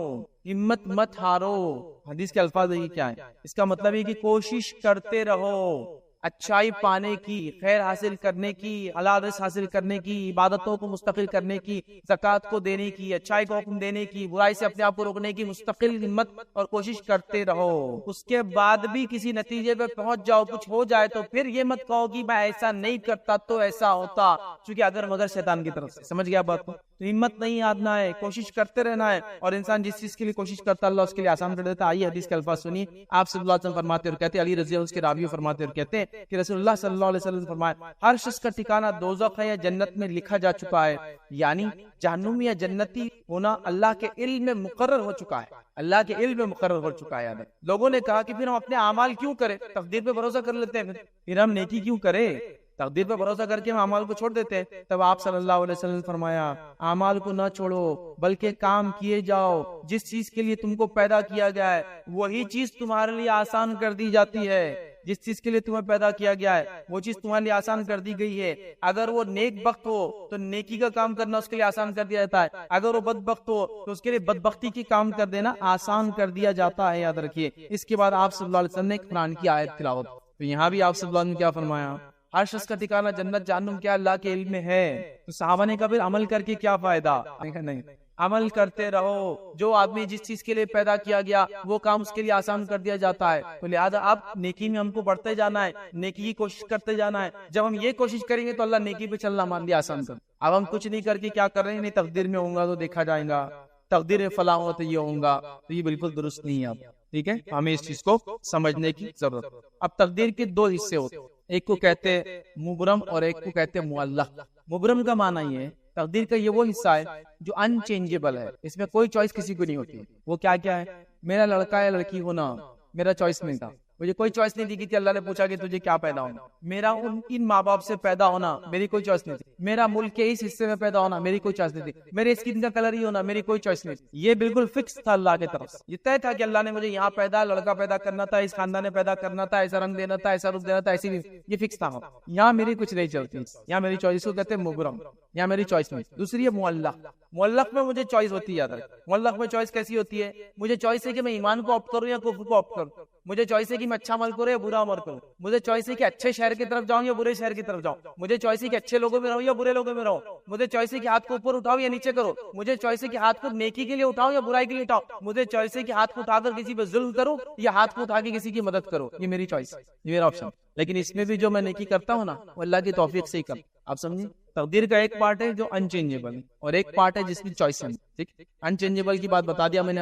ہمت مت ہارو۔ حدیث کے الفاظ یہ کیا ہے؟ اس کا مطلب ہے کہ کوشش کرتے رہو اچھائی پانے کی، خیر حاصل کرنے کی، حلال رزق حاصل کرنے کی، عبادتوں کو مستقل کرنے کی، زکوٰۃ کو دینے کی، اچھائی کو حکم دینے کی، برائی سے اپنے آپ کو روکنے کی مستقل ہمت اور کوشش کرتے رہو۔ اس کے بعد بھی کسی نتیجے پہ پہنچ جاؤ، کچھ ہو جائے تو پھر یہ مت کہو کہ میں ایسا نہیں کرتا تو ایسا ہوتا، چونکہ اگر مگر شیطان کی طرف سے، سمجھ گیا بات کو؟ تو ہمت نہیں ہارنا ہے، کوشش کرتے رہنا ہے، اور انسان جس چیز کے لیے کوشش کرتا ہے اللہ اس کے لیے آسان کر دیتا ہے۔ آئیے حدیث کے الفاظ سنیے، آپ صلی اللہ علیہ وسلم فرماتے اور کہتے ہیں، علی رضی اللہ اس کے راوی فرماتے اور کہتے ہیں کہ رسول اللہ صلی اللہ علیہ وسلم فرمایا ہر شخص کا ٹھکانہ دوزخ ہے یا جنت میں لکھا جا چکا ہے، یعنی جہنمی یا جنتی ہونا اللہ کے علم میں مقرر ہو چکا ہے، اللہ کے علم میں مقرر ہو چکا ہے۔ لوگوں نے کہا کہ پھر ہم اپنے اعمال کیوں کریں، تقدیر پہ بھروسہ کر لیتے ہیں، پھر ہم نیکی کیوں کریں، تقدیر پہ بھروسہ کر کے ہم اعمال کو چھوڑ دیتے ہیں۔ تب آپ صلی اللہ علیہ وسلم نے فرمایا اعمال کو نہ چھوڑو بلکہ کام کیے جاؤ، جس چیز کے لیے تم کو پیدا کیا گیا ہے وہی چیز تمہارے لیے آسان کر دی جاتی ہے، جس چیز کے لیے تمہیں پیدا کیا گیا ہے وہ چیز تمہارے لیے آسان کر دی گئی ہے۔ اگر وہ نیک بخت ہو تو نیکی کا کام کرنا اس کے لیے آسان کر دیا جاتا ہے، اگر وہ بدبخت ہو تو اس کے لیے بدبختی کی کام کر دینا آسان کر دیا جاتا ہے، یاد رکھیے۔ اس کے بعد آپ صلی اللہ علیہ وسلم نے ایک قرآن کی آیت تلاوت، تو یہاں بھی آپ صلی اللہ علیہ وسلم نے کیا فرمایا، ہر شخص کا ٹھکانہ جنت جہنم کیا اللہ کے علم میں ہے۔ تو صحابہ نے کہا پھر عمل کر کے کیا فائدہ، نہیں، عمل کرتے رہو، جو آدمی جس چیز کے لیے پیدا کیا گیا وہ کام اس کے لیے آسان کر دیا جاتا ہے، تو لہذا اب نیکی میں ہم کو بڑھتے جانا ہے، نیکی کی کوشش کرتے جانا ہے۔ جب ہم یہ کوشش کریں گے تو اللہ نیکی پہ چلنا ہمارے لیے آسان کر۔ اب ہم کچھ نہیں کر کے کیا کر رہے ہیں، نہیں تقدیر میں ہوں گا تو دیکھا جائے گا، تقدیر میں فلاں ہو تو یہ ہوں گا، تو یہ بالکل درست نہیں ہے۔ اب ٹھیک ہے، ہمیں اس چیز کو سمجھنے کی ضرورت ہے۔ اب تقدیر کے دو حصے ہوتے ہیں، ایک کو کہتے ہیں مبرم اور ایک کو کہتے ہیں معلق۔ مبرم کا معنی یہ ہے، تقدیر کا یہ وہ حصہ ہے جو ان چینجیبل ہے، اس میں کوئی چوائس کسی کو نہیں ہوتی۔ وہ کیا کیا ہے، میرا لڑکا یا لڑکی ہونا میرا چوائس نہیں تھا، مجھے کوئی چوائس نہیں دی گئی تھی، اللہ نے پوچھا کہ تجھے کیا پیدا ہونا، میرا ان ماں باپ سے پیدا ہونا میری کوئی چوائس نہیں تھی، میرا ملک کے اس حصے میں پیدا ہونا میری کوئی چوائس نہیں تھی، میرے اسکن کا کلر ہی ہونا میری کوئی چوائس نہیں تھی، یہ بالکل فکس تھا اللہ کی طرف سے، یہ طے تھا کہ اللہ نے مجھے یہاں لڑکا پیدا کرنا تھا، اس خاندان میں پیدا کرنا تھا، ایسا رنگ دینا تھا، ایسا روپ دینا تھا، ایسی یہ فکس تھا۔ یہاں میری کچھ نہیں چلتی، یہاں میری چوائس کو کہتے ہیں مبرم، یہاں میری چوائس نہیں۔ دوسری ہے معلق، معلق میں مجھے چوائس ہوتی ہے، یاد رکھ، معلق میں چوائس کیسی ہوتی ہے، مجھے چوائس ہے کہ میں ایمان کو آپٹ کروں یا کفر کو آپٹ کروں، مجھے چوائس ہے کہ میں اچھا عمل کروں یا برا عمل کروں، مجھے چوائس ہے کہ اچھے شہر کی طرف جاؤں یا برے شہر کی طرف جاؤں، مجھے چوائس ہے کہ اچھے لوگوں میں رہوں یا برے لوگوں میں رہوں، مجھے چوائس ہے کہ ہاتھ کو اوپر اٹھاؤ یا نیچے کرو، مجھے چوائس ہے کہ ہاتھ کو نیکی کے لیے اٹھاؤ یا برائی کے لیے اٹھاؤ، مجھے چوائس ہے کہ ہاتھ کو اٹھا کر کسی پہ ظلم کروں یا ہاتھ کو اٹھا کے کسی کی مدد کروں، یہ میری چوائس، یہ میرا آپشن۔ لیکن اس میں بھی جو میں نیکی کرتا ہوں نا وہ اللہ کی توفیق سے ہی کرتا، آپ سمجھیں۔ تقدیر کا ایک پارٹ ہے جو انچینجیبل ہے اور ایک پارٹ ہے جس میں چوائس ہے، ٹھیک۔ انچینجیبل کی بات بتا دیا میں نے،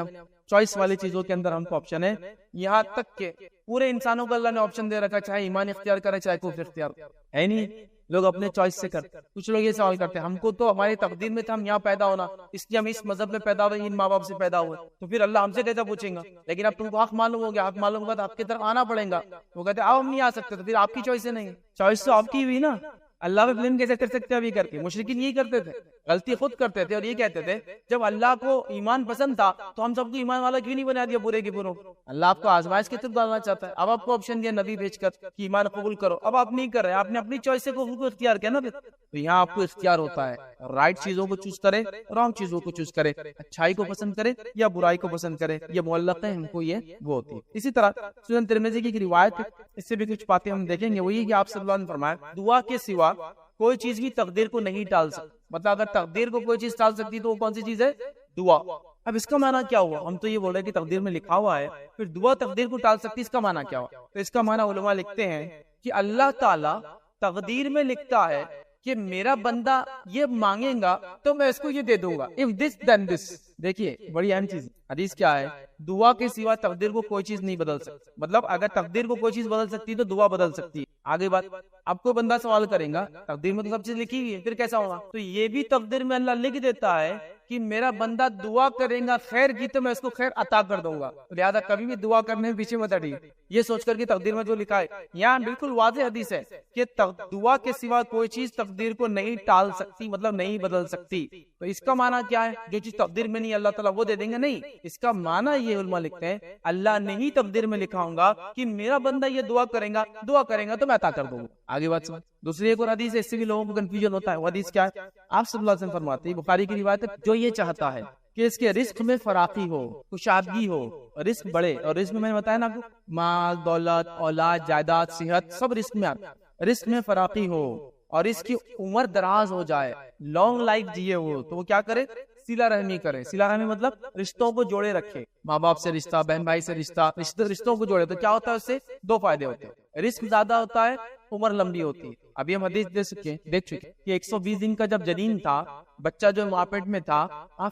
چوائس والی چیزوں کے اندر ہم کو آپشن ہے، یہاں تک کہ پورے انسانوں کو اللہ نے آپشن دے رکھا، چاہے ایمان اختیار کرے چاہے کفر اختیار ہے نہیں، لوگ اپنے چوائس سے کرتے۔ کچھ لوگ یہ سوال کرتے ہیں ہم کو تو ہماری تقدیر میں تھا ہم یہاں پیدا ہونا، اس لیے ہم اس مذہب میں پیدا ہوئے، ان ماں باپ سے پیدا ہوئے، تو پھر اللہ ہم سے کیسا پوچھیں گا، لیکن اب تم کو حق معلوم ہو گیا، حق معلوم ہوگا تو آپ کی طرف آنا پڑے گا۔ وہ کہتے ہیں اب ہم نہیں آ سکتے، تو پھر آپ کی چوائس نہیں، چوائس تو آپ کی ہوئی نا، اللہ پہ بلیم کیسے کر سکتے ابھی کر کے؟ مشرکین یہی کرتے تھے، غلطی خود کرتے تھے اور یہ کہتے تھے جب اللہ کو ایمان پسند تھا تو ہم سب کو ایمان والا کیوں نہیں بنا دیا برے کے بروں؟ اللہ آپ کو آزمائش کی طرف ڈالنا چاہتا ہے، اب آپ کو آپشن دیا نبی بھیج کر کہ ایمان قبول کرو، اب آپ نہیں کر رہے، آپ نے اپنی چوائس سے کفر کو اختیار کیا نا، تو یہاں آپ کو اختیار ہوتا ہے رائٹ چیزوں کو چوز کرے، رانگ چیزوں کو چوز کرے، اچھائی کو پسند کرے یا برائی کو پسند کرے، یہ معلق ہے، ہم کو یہ وہ ہوتی ہے۔ اسی طرح سنن ترمذی کی ایک روایت ہے، اس سے بھی کچھ باتیں ہم دیکھیں گے، وہ یہ کہ آپ صلی اللہ علیہ وسلم نے فرمایا دعا کے سوا کوئی چیز بھی تقدیر کو نہیں ٹال سکتی، مطلب اگر تقدیر کو کوئی چیز ٹال سکتی تو وہ کون سی چیز ہے؟ دعا۔ اب اس کا معنی کیا ہوا؟ ہم تو یہ بول رہے ہیں کہ تقدیر میں لکھا ہوا ہے، پھر دعا تقدیر کو ٹال سکتی، اس کا معنی کیا ہوا؟ تو اس کا معنی علماء لکھتے ہیں کہ اللہ تعالیٰ تقدیر میں لکھتا ہے کہ میرا بندہ یہ مانگے گا تو میں اس کو یہ دے دوں گا، if this then this۔ دیکھیے بڑی اہم چیز حدیث کیا ہے، دعا کے سوا تقدیر کو کوئی چیز نہیں بدل سکتی، مطلب اگر تقدیر کو کوئی چیز بدل سکتی تو دعا بدل سکتی ہے۔ آگے بات، اب کوئی بندہ سوال کرے گا تقدیر میں تو سب چیز لکھی ہوئی ہے پھر کیسا ہوگا، تو یہ بھی تقدیر میں اللہ لکھ دیتا ہے کہ میرا بندہ دعا کرے گا خیر کی تو میں اس کو خیر عطا کر دوں گا، لہذا کبھی بھی دعا کرنے میں پیچھے مت ہٹیے، یہ سوچ کر کہ تقدیر میں جو لکھا ہے۔ یہاں بالکل واضح حدیث ہے کہ دعا کے سوا کوئی چیز تقدیر کو نہیں ٹال سکتی، مطلب نہیں بدل سکتی۔ تو اس کا معنی کیا ہے؟ جو چیز تقدیر میں نہیں اللہ تعالیٰ وہ دے دیں گے، نہیں، اس کا معنی یہ علماء لکھتے ہیں اللہ نے ہی تقدیر میں لکھا ہوگا کہ میرا بندہ یہ دعا کرے گا تو میں عطا کر دوں گا۔ آگے بات سمجھ۔ دوسری ایک اور حدیث ہے، اس سے بھی لوگوں کو کنفیوژن ہوتا ہے، وہ حدیث کیا ہے؟ آپ صلی اللہ علیہ وسلم فرماتے ہیں، بخاری کی روایت ہے، جو یہ چاہتا ہے کہ اس کے رزق میں فراخی ہو، کشادگی ہو، رزق بڑھے، اور رزق میں بتایا نا آپ کو مال، دولت، اولاد، جائیداد، صحت، سب رزق میں آتا ہے، رزق میں فراخی ہو اور اس کی عمر دراز ہو جائے، لانگ لائف جیے وہ، تو وہ کیا کرے؟ صلہ رحمی کرے۔ صلہ رحمی مطلب رشتوں کو جوڑے رکھے، ماں باپ سے رشتہ، بہن بھائی سے رشتہ، رشتوں کو جوڑے، تو کیا ہوتا ہے اس سے؟ دو فائدے ہوتے ہیں، رزق زیادہ ہوتا ہے عمر لمبی ہوتی ہے. ابھی ہم حدیث دیکھ چکے کہ 120 دن کا جب جنین تھا, بچہ جو ماں پیٹ میں تھا,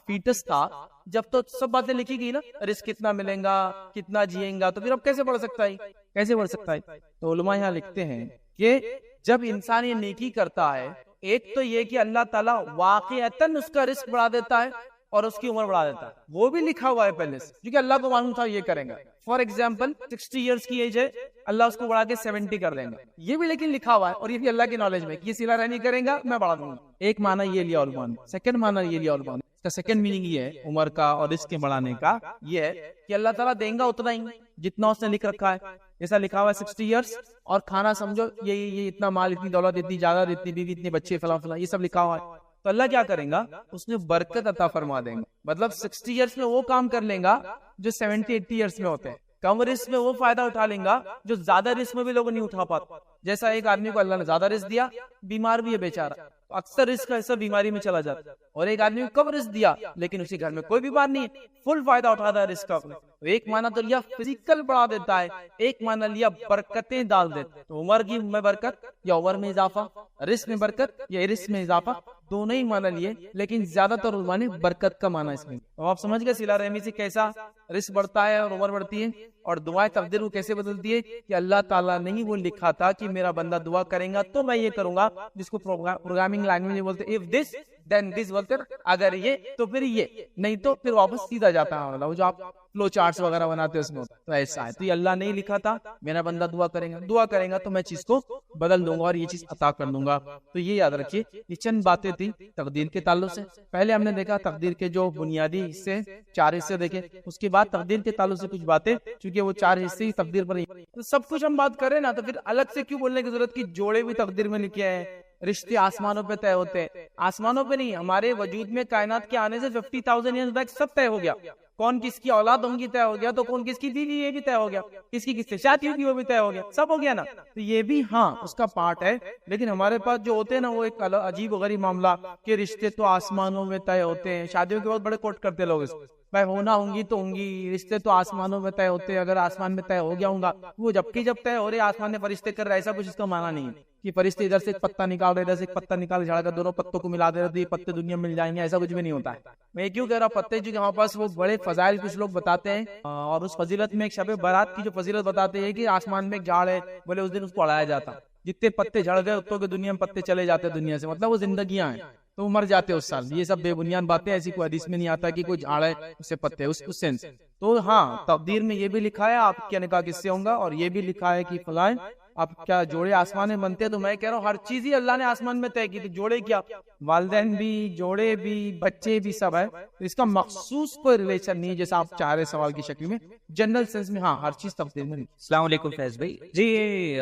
فیٹس تھا, جب تو سب باتیں لکھی گئی نا, رزق کتنا ملیں گا, کتنا جیئیں گا, تو پھر اب کیسے بڑھ سکتا ہے, کیسے بڑھ سکتا ہے؟ تو علماء یہاں لکھتے ہیں کہ جب انسان یہ نیکی کرتا ہے, ایک تو یہ کہ اللہ تعالیٰ واقعتاً اس کا رزق بڑھا دیتا ہے اور اس کی عمر بڑھا دیتا ہے, وہ بھی لکھا ہوا ہے پہلے سے, کیونکہ اللہ کو معلوم تھا یہ کریں گا. فار ایگزامپل 60 ایئرس کی ایج ہے, اللہ اس کو بڑھا کے 70 کر دیں گا, یہ بھی لیکن لکھا ہوا ہے, اور یہ بھی اللہ کی نالج میں کہ یہ سلا رہنی کریں گا, میں بڑھا دوں گا. ایک معنی یہ لیا علماء نے. سیکنڈ معنی یہ لیا علماء نے, اس کا سیکنڈ میننگ یہ ہے عمر کا اور رزق کے بڑھانے کا, یہ ہے کہ اللہ تعالیٰ دیں گا اتنا ہی جتنا اس نے لکھ رکھا ہے. جیسا لکھا ہوا ہے 60 ایئرس, اور کھانا سمجھو یہ اتنا مال, اتنی دولت, اتنی جائیداد, اتنی بیوی, اتنے بچے, فلاں فلاں, یہ سب لکھا ہوا ہے. تو اللہ کیا کریں گا, اس نے برکت عطا فرما دیں گا. مطلب 60 ایئرس میں وہ کام کر لیں گا جو 70-80 ایئرس میں ہوتے ہیں. کم رسک میں وہ فائدہ اٹھا لیں گا جو زیادہ رسک میں بھی لوگ نہیں اٹھا پاتے. جیسا ایک آدمی کو اللہ نے زیادہ رزق دیا, بیمار بھی ہے بیچارہ, تو اکثر رزق ایسا بیماری میں چلا جاتا ہے. اور ایک آدمی کو کم رزق دیا لیکن اسی گھر میں کوئی بیمار نہیں ہے, فل فائدہ اٹھاتا ہے رزق کا اپنے. تو ایک معنی تو لیا فزیکل بڑھا دیتا ہے, ایک معنی لیا برکتیں ڈال دیتا ہے. تو عمر کی میں برکت یا عمر میں اضافہ, رزق میں برکت یا رزق میں اضافہ, دونوں ہی معنی لیے, لیکن زیادہ تر علماء نے برکت کا معنی اس میں. تو آپ سمجھ گئے صلہ رحمی سے کیسا رزق بڑھتا ہے اور عمر بڑھتی ہے, اور دعائیں تقدیر کو کیسے بدلتی ہے کہ اللہ تعالیٰ نے ہی وہ لکھا تھا کہ میرا بندہ دعا کرے گا تو میں یہ کروں گا, جس کو پروگرامنگ لینگویج میں بولتے ہیں if this then this, بولتے اگر یہ تو پھر یہ, نہیں تو پھر واپس سیدھا جاتا ہے. وہ جو آپ فلو چارٹس وغیرہ بناتے ہیں اس میں تو ایسا ہے. تو یہ اللہ نے ہی لکھا تھا میرا بندہ دعا کرے گا تو میں چیز کو بدل دوں گا اور یہ چیز عطا کر دوں گا. تو یہ یاد رکھیے, یہ چند باتیں تھی تقدیر کے تعلق سے. پہلے ہم نے دیکھا تقدیر کے جو بنیادی حصے 4 حصے دیکھے, اس کے بعد تقدیر کے تعلق سے کچھ باتیں, چونکہ وہ 4 حصے ہی تقدیر پر تو سب کچھ ہم بات کریں نا, تو پھر الگ سے کیوں بولنے کی ضرورت کی جوڑے بھی تقدیر میں لکھے ہیں, رشتے آسمانوں پہ طے ہوتے ہیں. آسمانوں پہ نہیں, ہمارے وجود میں کائنات کے آنے سے 50,000 ایئرز بیک سب طے ہو گیا. کون کس کی اولاد ہوں گی طے ہو گیا, تو کون کس کی بیوی یہ بھی طے ہو گیا, کس کی کس سے شادی ہوگی وہ بھی طے ہو گیا, سب ہو گیا نا. تو یہ بھی ہاں اس کا پارٹ ہے, لیکن ہمارے پاس جو ہوتے ہیں نا وہ ایک عجیب و غریب معاملہ کہ رشتے تو آسمانوں میں طے ہوتے ہیں. شادیوں کے بعد بڑے کوٹ کرتے لوگ اس بھائی, ہونا ہوں گی تو ہوں گی, رشتے تو آسمانوں میں طے ہوتے ہیں, اگر آسمان میں طے ہو گیا ہوں گا, وہ جب طے ہو رہے آسمان میں فرشتے کر رہے, ایسا کچھ اس کا معنی نہیں ہے کہ فرشتے ادھر سے ایک پتا نکال رہے, ادھر سے ایک پتا نکال جھاڑ کر دونوں پتوں کو ملا دے رہے, یہ پتے دنیا میں مل جائیں گے, ایسا کچھ بھی نہیں ہوتا ہے. میں کیوں کہہ رہا ہوں پتے, جو ہمارے پاس وہ بڑے فضائل کچھ لوگ بتاتے ہیں, اور اس فضیلت میں ایک شب برات کی جو فضیلت بتاتے ہیں کہ آسمان میں ایک جھاڑ ہے, بولے اس دن اس کو اڑایا جاتا, جتنے پتے جھڑ گئے اتوں کے دنیا میں پتے چلے جاتے دنیا سے, مطلب وہ زندگیاں ہیں تو وہ مر جاتے اس سال. یہ سب بے بنیاد باتیں, ایسی کوئی حدیث میں نہیں آتا کہ کوئی جھاڑ ہے اس سے پتے, اس سینس. تو ہاں تقدیر میں یہ بھی لکھا ہے آپ کیا نکاح کس سے ہوں گا, اور یہ بھی لکھا ہے کہ فلاں اب کیا جوڑے آسمان میں بنتے ہیں. تو میں کہہ رہا ہوں ہر چیز ہی اللہ نے آسمان میں طے کی تھی. جوڑے کیا, والدین بھی, جوڑے بھی, بچے بھی, سب ہے. تو اس کا مخصوص کوئی ریلیشن نہیں ہے جیسا آپ چاہ رہے سوال کی شکل میں. جنرل سینس میں ہاں ہر چیز تقدیر میں. السلام علیکم فیض بھائی جی.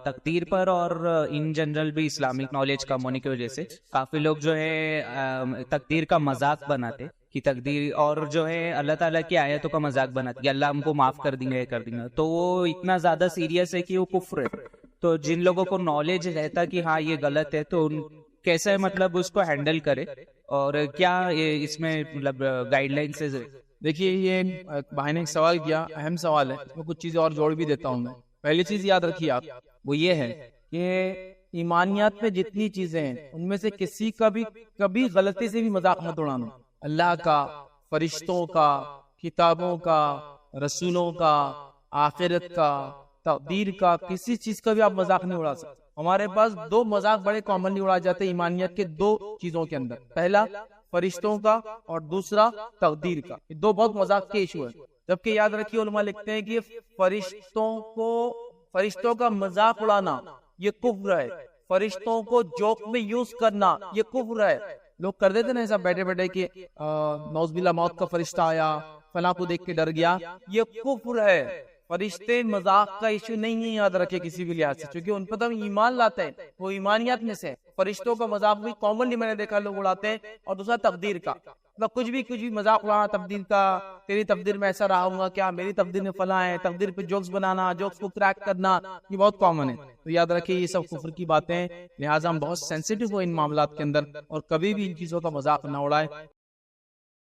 تقدیر پر اور ان جنرل بھی اسلامک نالج کم ہونے کی وجہ سے کافی لوگ جو ہے تقدیر کا مذاق بناتے کہ تقدیر, اور جو ہے اللہ تعالیٰ کی آیتوں کا مذاق بناتے کہ اللہ ہم کو معاف کر دیں گے, کر دیں گے. تو وہ اتنا زیادہ سیریس ہے کہ وہ کفر ہے. تو جن لوگوں کو نالج رہتا کہ ہاں یہ غلط ہے, تو کیسے مطلب اس کو ہینڈل کرے, اور کیا اس میں مطلب گائیڈ لائن سے. دیکھیے یہ بھائی نے ایک سوال کیا, اہم سوال ہے, میں کچھ چیزیں اور جوڑ بھی دیتا ہوں. میں پہلی چیز یاد رکھیے آپ, وہ یہ ہے کہ ایمانیات میں جتنی چیزیں ہیں ان میں سے کسی کا بھی کبھی غلطی سے بھی مذاق مت اڑانا. اللہ کا, فرشتوں کا, کتابوں کا, رسولوں کا, آخرت کا, تقدیر کا, کسی چیز کا بھی آپ مذاق نہیں اڑا سکتے. ہمارے پاس 2 مذاق بڑے کامنلی اڑائے جاتے ہیں ایمانیت کے 2 چیزوں کے اندر. پہلا فرشتوں کا اور دوسرا تقدیر کا. یہ 2 بہت مذاق کے ایشو ہے. جبکہ یاد رکھیے علماء لکھتے ہیں کہ فرشتوں کا مذاق اڑانا یہ کفر ہے. فرشتوں کو جوک میں یوز کرنا یہ کفر ہے. لوگ کر دیتے نا ایسا بیٹھے بیٹھے کہ نعوذ باللہ موت کا فرشتہ آیا, فلاں کو دیکھ کے ڈر گیا, یہ کفر ہے. فرشتے مذاق کا ایشو نہیں ہے, یاد رکھے کسی بھی لحاظ سے, کیونکہ ان پر تو ہم ایمان لاتے ہیں, وہ ایمانیات میں سے. فرشتوں کا مذاق بھی کامنلی میں نے دیکھا لوگ اڑاتے ہیں. اور دوسرا تقدیر کا, مطلب کچھ بھی مذاق اڑانا تقدیر کا, تیری تقدیر میں ایسا رہا ہوں گا کیا, میری تقدیر میں فلاں ہے, تقدیر پہ جوکس بنانا, جوکس کو کریک کرنا, یہ بہت کامن ہے. تو یاد رکھیے یہ سب کفر کی باتیں ہیں, لہٰذا ہم بہت سینسیٹیو ہو ان معاملات کے اندر, اور کبھی بھی ان چیزوں کا مذاق نہ اڑائے.